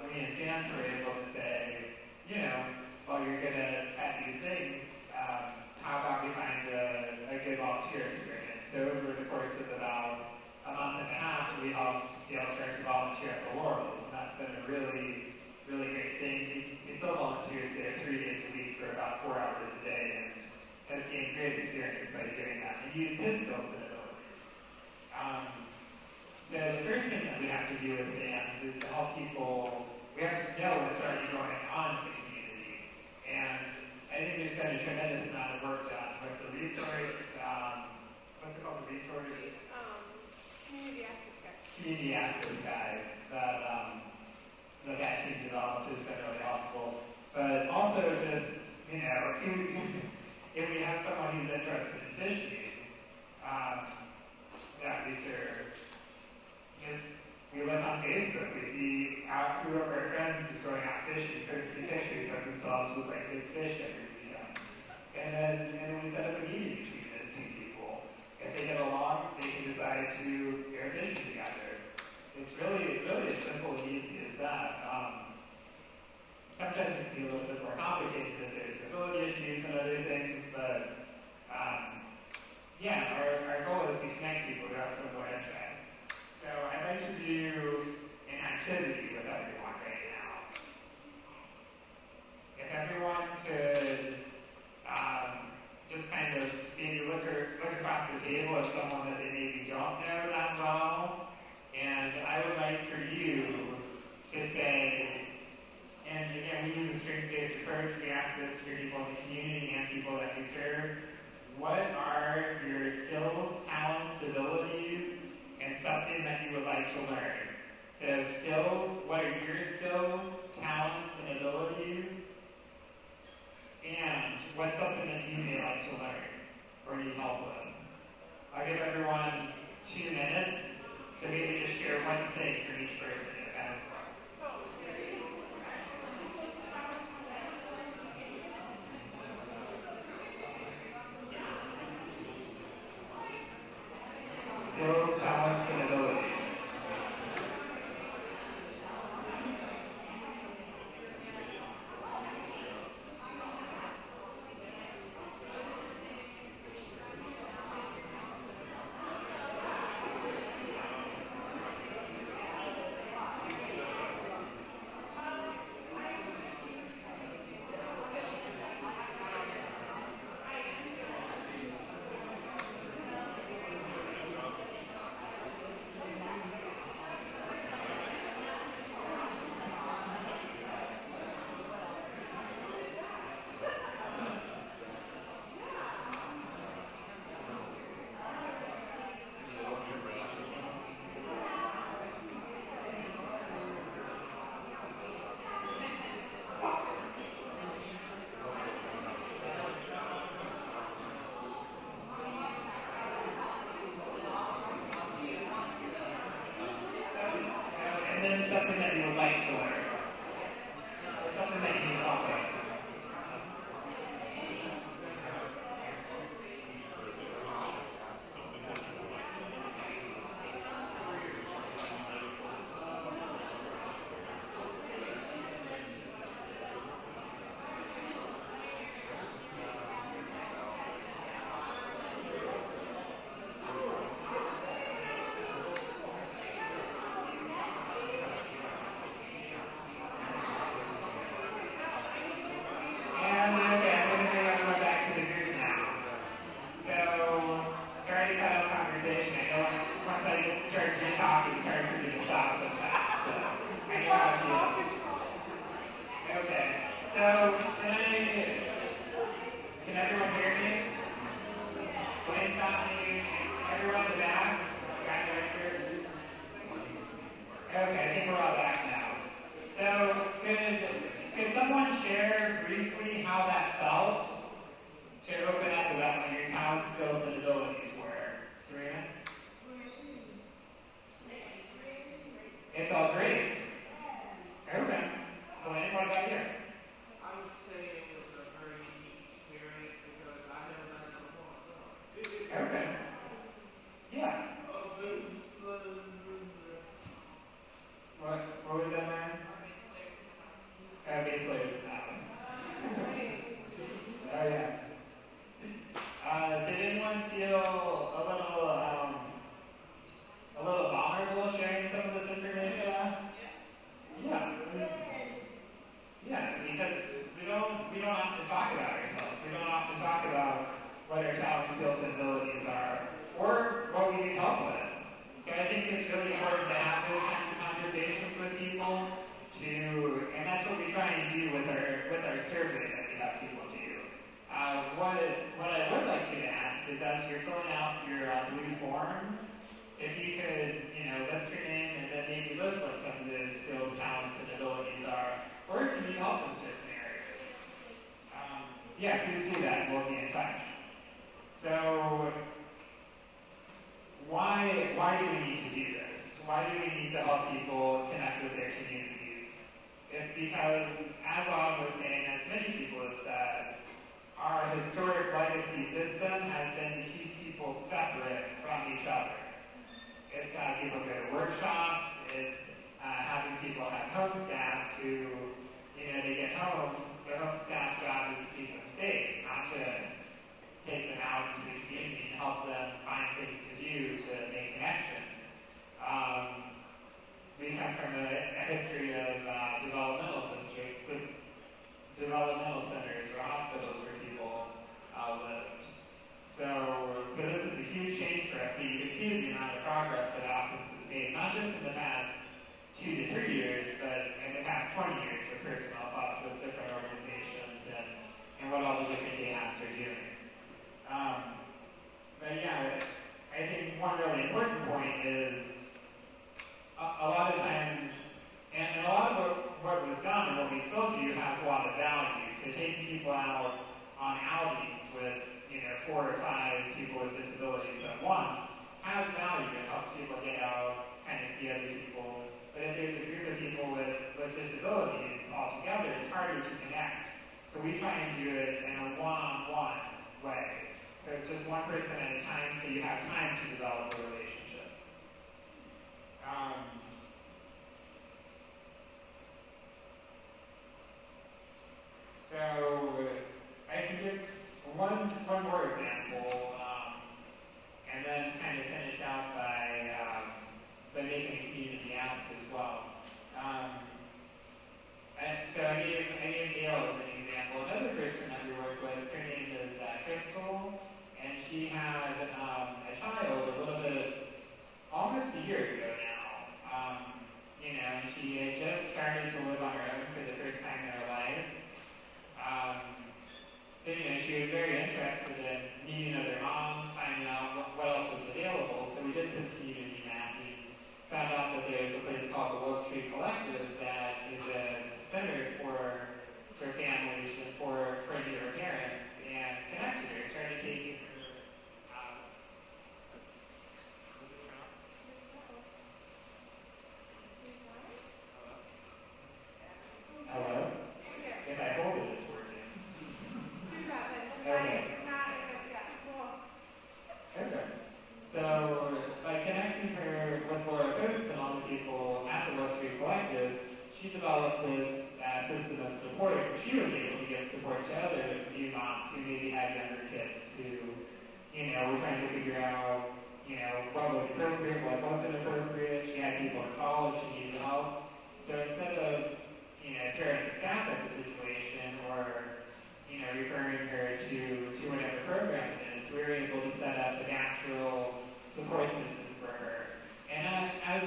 we in dance were able to say, you know, well, you're good at these things, how about we find a good volunteer experience? So over the course of about a month and a half, we helped Dale start to volunteer at the Laurels, and that's been a really, really great thing. He still volunteers there 3 days a week for about 4 hours a day, and has gained great experience by doing that, and used his skills and abilities. So the first thing that we have to do with fans is to help people, we have to know what's already going on in the community. And I think there's been a tremendous amount of work done with the resource, what's it called, the resource?
Community Access Guide.
Community Access Guide that team developed has been really helpful. But also just, you know, if we have someone who's interested in fishing, that we serve, we look on Facebook, we see two of our friends is going out fishing, posting pictures of themselves with like good fish every weekend. And then we set up a meeting between those two people. If they get along, they can decide to go fishing together. It's really as simple and easy as that. Sometimes it can be a little bit more complicated if there's mobility issues and other things, but yeah, our goal is to connect people who have similar interests. So I'd like to do an activity with everyone right now. If everyone could just kind of maybe look across the table at someone that they maybe don't know that well, and I would like for you to say, and again, we use a strength-based approach. We ask this for people in the community and people that we serve. What are your skills, talents, abilities, and something that you would like to learn? So skills, what are your skills, talents, and abilities? And what's something that you may like to learn or need help with? I'll give everyone 2 minutes, so maybe just share one thing for each person. Skills, talents, and abilities. And then something that you would like to learn. Or something that you need help with. about ourselves. We don't often talk about what our talents, skills, and abilities are, or what we need help with. So I think it's really important to have those kinds of conversations with people. And that's what we try and do with our survey that we have people do. What I would like you to ask is, as you're filling out your blue forms, if you could, list your name and then maybe list what some of those skills, talents, and abilities are, or if you need help in certain areas. Yeah, please do that and we'll be in touch. So, why do we need to do this? Why do we need to help people connect with their communities? It's because, as Autumn was saying, as many people have said, our historic legacy system has been to keep people separate from each other. It's having people go to workshops, it's having people have home staff who, they get home, the home staff's job is to keep them safe, not to take them out into the community and help them find things to do to make connections. We come from a history of developmental centers or hospitals where people lived. So this is a huge change for us. You can see the amount of progress that Athens has made, not just in the past 2 to 3 years, but in the past 20 years with personnel costs with different organizations and what all the different DAPs are doing. But yeah, I think one really important point is a lot of times, and a lot of what was done and what we still do has a lot of values. So taking people out on outings with 4 or 5 people with disabilities at once has value. It helps people get out, kind of see other people. But if there's a group of people with disabilities all together, it's harder to connect. So we try and do it in a one-on-one way. So it's just one person at a time, so you have time to develop a relationship. So I can give one more example, and then kind of finish out by making a community ask as well. So I gave Gail as an example. Another person that we work with, her name is Crystal, and she had a child a little bit, almost a year ago now. And she had just started to live on her own for the first time in her life. So she was very interested in meeting other moms, finding out what else was available. So we did some community mapping, found out that there's a place called the Oak Tree Collective that is a center for families and for newer parents, and connected her, started taking her. Hello? If I hold it, it's working. Okay. Okay. So, by connecting her with Laura Coast and all the people at the Oak Tree Collective, she developed this system of support. She was able to give support to other new moms who maybe had younger kids who, were trying to figure out, what was appropriate, what wasn't appropriate. She had people in college, she needed help. So instead of, throwing staff at the situation or, referring her to whatever program it is, we were able to set up a natural support system for her. And as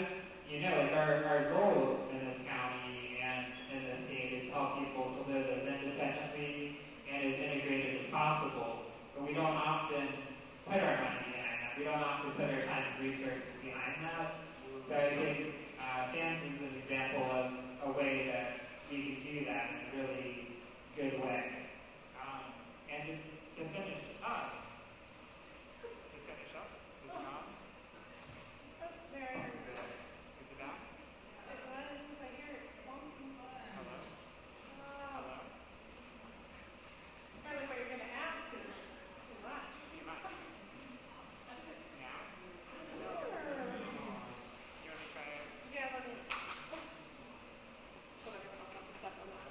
our goal in this county and in this state is to help people to live as independently and as integrated as possible. But we don't often put our money behind that. We don't often put our time and resources behind that. So I think FANS is an example of a way that we can do that in a really good way. And to finish up, is it on?
There.
Is it on? Hello? Hello?
Probably what you're going to ask is too much.
Too much. Now? You want to try it?
Yeah, let me. Hold everyone else up to step on that.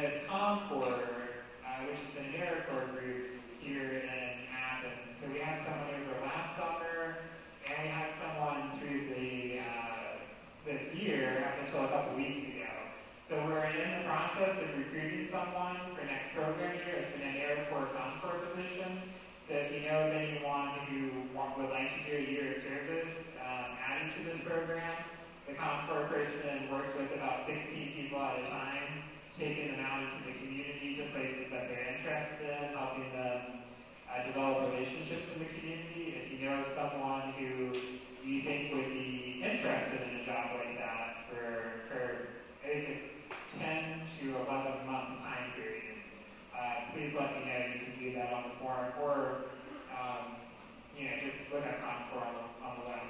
with Concord, which is an AmeriCorps group here in Athens. So we had someone over last summer, and we had someone through the this year up until a couple weeks ago. So we're in the process of recruiting someone for next program year. It's an AmeriCorps Concord position. So if you know of anyone who would like to do a year of service added to this program, the Concord person works with about 16 people at a time, taking them out into the community to places that they're interested in, helping them develop relationships in the community. If you know someone who you think would be interested in a job like that for I think it's 10 to 11 month time period, please let me know. You can do that on the forum, or just look at Concord on the web.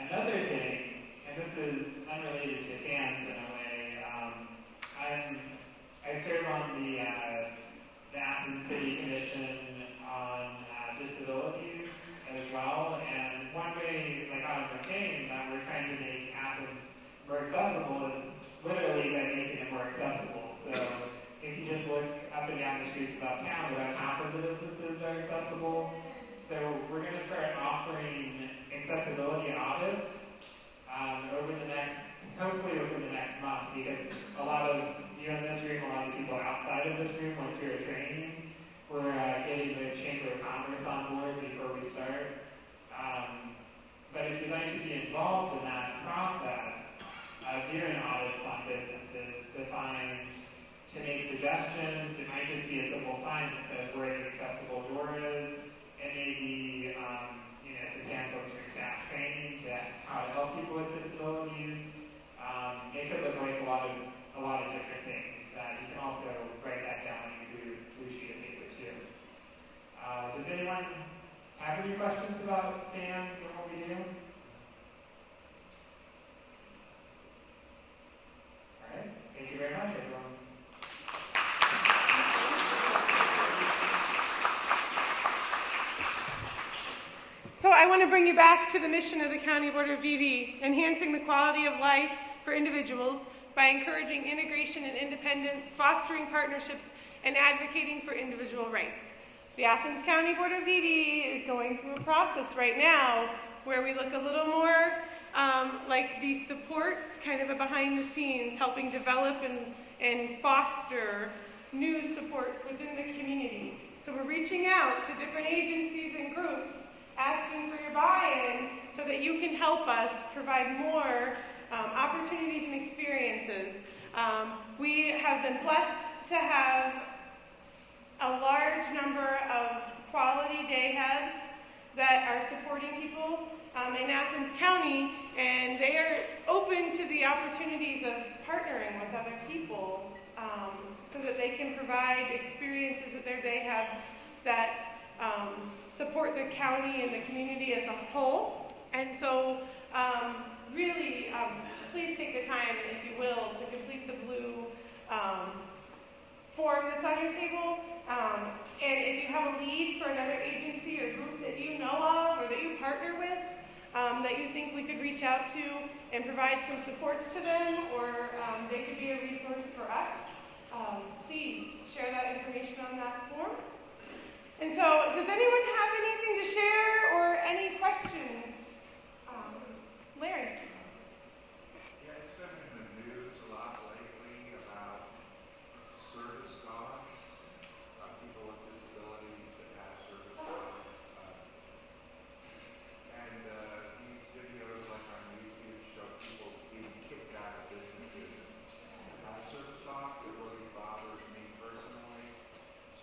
Another thing, and this is unrelated to fans in a way, I serve on the Athens City Commission on Disabilities as well, and one way, like I was saying, that we're trying to make Athens more accessible is literally by making it more accessible. So if you just look up and down the streets of uptown, about half of the businesses are accessible. So we're going to start offering accessibility audits hopefully within the next month, because a lot of you in this room, a lot of people outside of this room went through a training. We're getting the Chamber of Commerce on board before we start. But if you'd like to be involved in that process, doing audits on businesses to make suggestions, it might just be a simple sign that says where the accessible door is. It may be some handbooks or staff training to how to help people with disabilities. It could look like a lot of different things. You can also write that down on your blue sheet of paper too. Does anyone have any questions about fans or what we do? All right. Thank you very much, everyone.
So I want to bring you back to the mission of the County Board of DD, enhancing the quality of life for individuals by encouraging integration and independence, fostering partnerships, and advocating for individual rights. The Athens County Board of DD is going through a process right now where we look a little more like these supports, kind of a behind the scenes, helping develop and foster new supports within the community. So we're reaching out to different agencies and groups, asking for your buy-in so that you can help us provide more opportunities and experiences. We have been blessed to have a large number of quality day hubs that are supporting people in Athens County, and they are open to the opportunities of partnering with other people so that they can provide experiences at their day hubs that support the county and the community as a whole. And so really, please take the time, if you will, to complete the blue form that's on your table. And if you have a lead for another agency or group that you know of or that you partner with, that you think we could reach out to and provide some supports to them, or they could be a resource for us, please share that information on that form. And so, does anyone have anything to share or any questions? Larry?
Yeah, it's been in the news a lot lately about service dogs, people with disabilities that have service dogs. And these videos, like on YouTube, show people being kicked out of businesses that have service dogs. It really bothers me personally.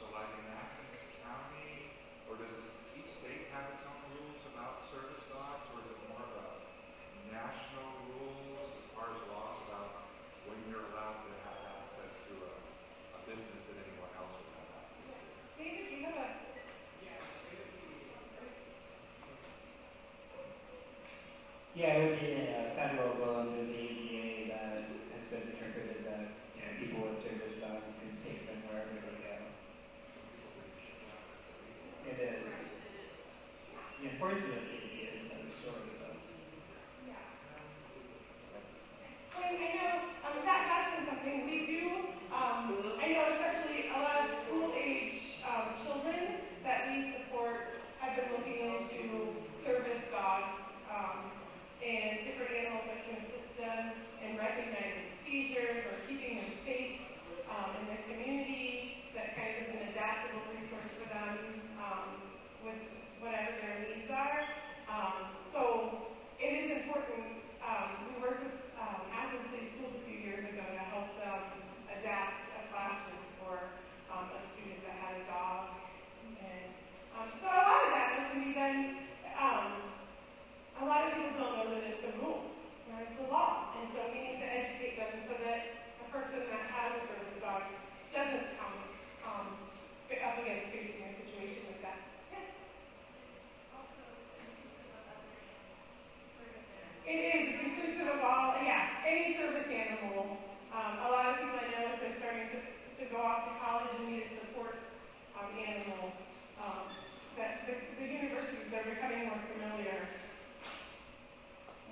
So like in Athens County, or does each state have its own rules about service dogs, or is it more of a national rules as far as laws about when you're allowed to have access to a business that anyone else would have access to?
David, do you have a...
Yeah, it would be a federal law under the ADA that has been interpreted that people with service dogs can take them wherever they go. It is. The enforcement of the ADA is another story, though.
I know that has been something we do. I any service animal. A lot of people I know, if they're starting to go off to college and need a support animal, that the universities are becoming more familiar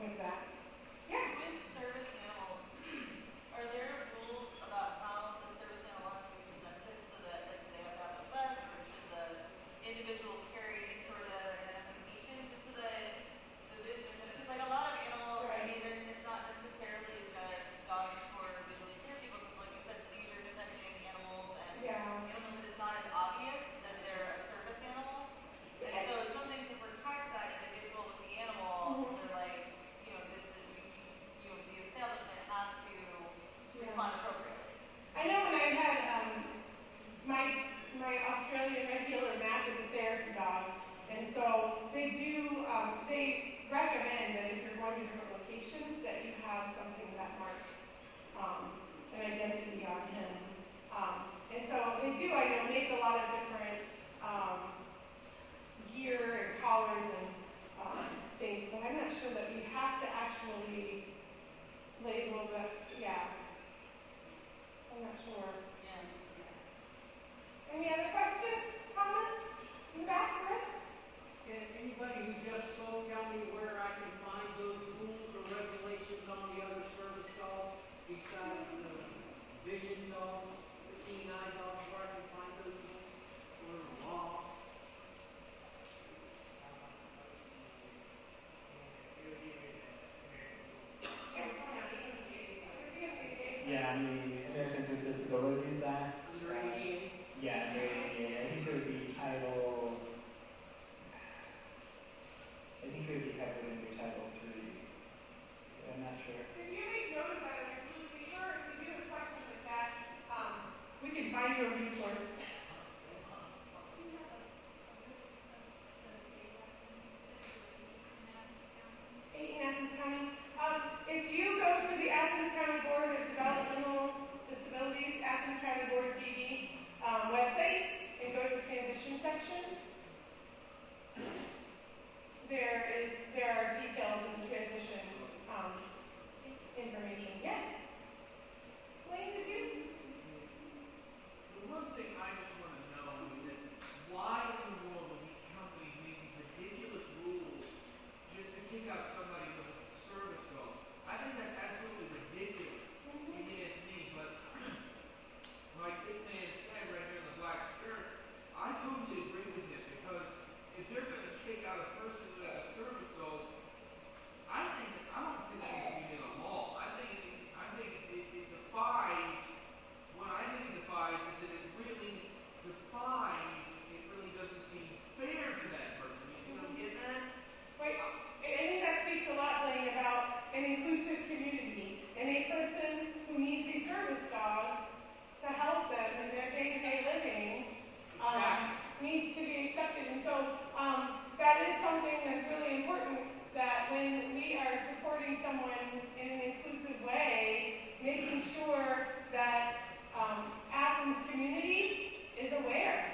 with that. Yeah.
With service animals, are there rules about how the service animal has to be presented so that like do they have to have a vest or should the individual carry sort of identification just so that the business because like a lot of animals, I mean it's not necessarily just dogs for visually impaired people, so like you said, seizure detecting animals and animals that it's not as obvious that they're a service animal. And so something to protect that individual with the animal, so they're like, you know, this is, you know, the establishment has to respond appropriately.
I know when I had my Australian Red Heeler Map is a therapy dog, and so they recommend that if you're going to different locations that you have something that marks an identity on him. And so they do, I know, make a lot of different gear and collars and things, but I'm not sure that we have to actually label the, I'm not sure.
Yeah.
Any other questions, comments? In the back, Rick?
Can anybody who just spoke tell me where I can find those rules or regulations on the other service dogs besides the vision dogs, the canine dogs, where I can find those rules or laws?
Yeah, the Americans with Disabilities Act.
Under ADA?
Yeah, under ADA. I think it would be title. I think it would be covered under Title 3. I'm not sure.
If you make note of that on your blue paper, if you do have questions like that, we can find you a resource. 8 in Athens County. If you go to the Athens County Board of Developmental Disabilities, Athens County Board of DD website, and go to the transition section, there are details in the transition information. Yes? Wayne, did you?
The one thing I just want to know is that why in the world would these companies make these ridiculous rules just to kick out somebody with a service dog? I think that's absolutely ridiculous. If you ask me, but like this man said right here in the black shirt, I totally agree with him because if they're going to kick out a person who has a service dog, I don't think that needs to be in a law. I think it defies. What I think it defies is that it really defines. It really doesn't seem fair to that person. You see what I'm getting at?
Wait, I think that speaks a lot, Blaine, about an inclusive community and a person who needs a service dog to help them in their day-to-day living needs to be accepted. And so that is something that's really important, that when we are supporting someone in an inclusive way, making sure that Athens community is aware.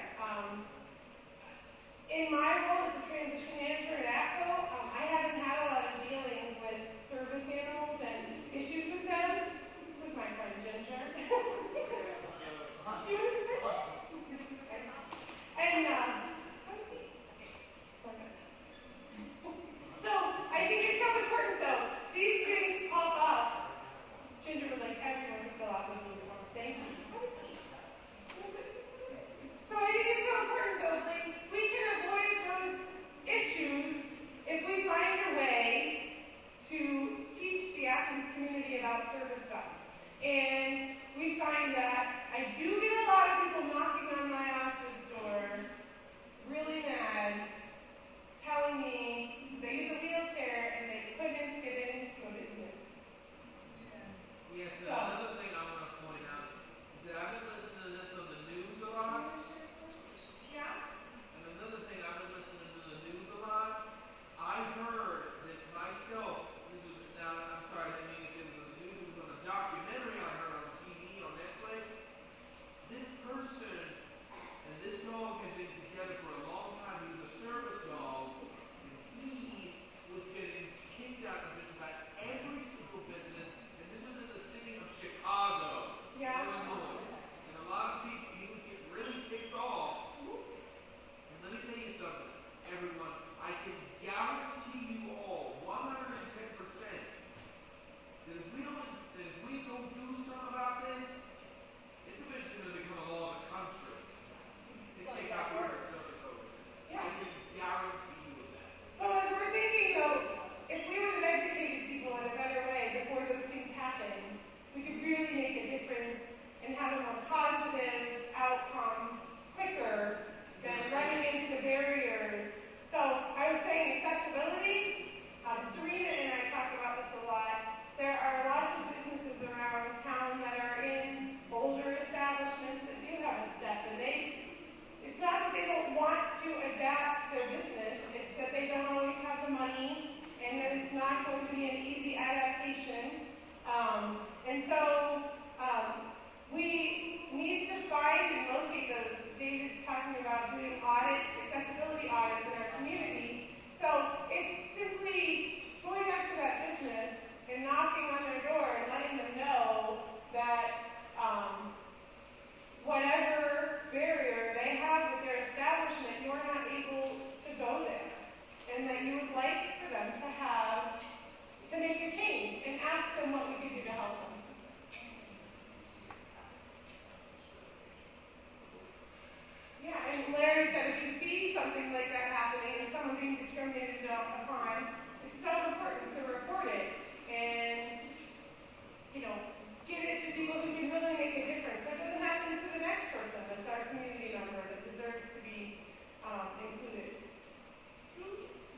In my role as a transition manager at APCO, I haven't had a lot of dealings with service animals and issues with them. This is my friend Ginger. And so I think it's so important though. These things pop up. Ginger would like everyone to fill out the blue form. Thank you. So I think it's so important though. Like we can avoid those issues if we find a way to teach the Athens community about service dogs. And we find that I do get a lot of people knocking on my office door, really mad, telling me they use a wheelchair and they couldn't get into a business.
Yes, another thing I want to point out is that I've been listening to this on the news a lot.
Yeah?
And another thing I've been listening to the news a lot. I heard this myself. This was now. I'm sorry, I didn't mean to say it was on the news. It was on a documentary I heard on TV on Netflix. This
And so we need to find and locate those. David's talking about doing audits, accessibility audits in our community. So it's simply going up to that business and knocking on their door and letting them know that whatever barrier they have with their establishment, you're not able to go there. And that you would like for them to make a change and ask them what we could do to help them. Yeah, and Larry said if you see something like that happening and someone being discriminated upon, it's so important to report it and, give it to people who can really make a difference. That doesn't happen to the next person that's our community member that deserves to be included.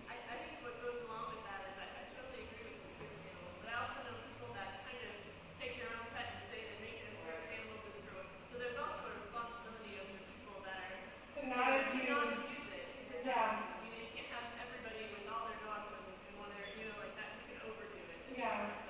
I think what goes along with that is I totally agree with the service animals, but I also know people that kind of take their own pet and say they make it a service animal distro. So there's also a responsibility of the people that are
To not
to
abuse.
not abuse it.
Yeah.
You can't have everybody with all their dogs and want to, like that, you can overdo it.
Yeah.
So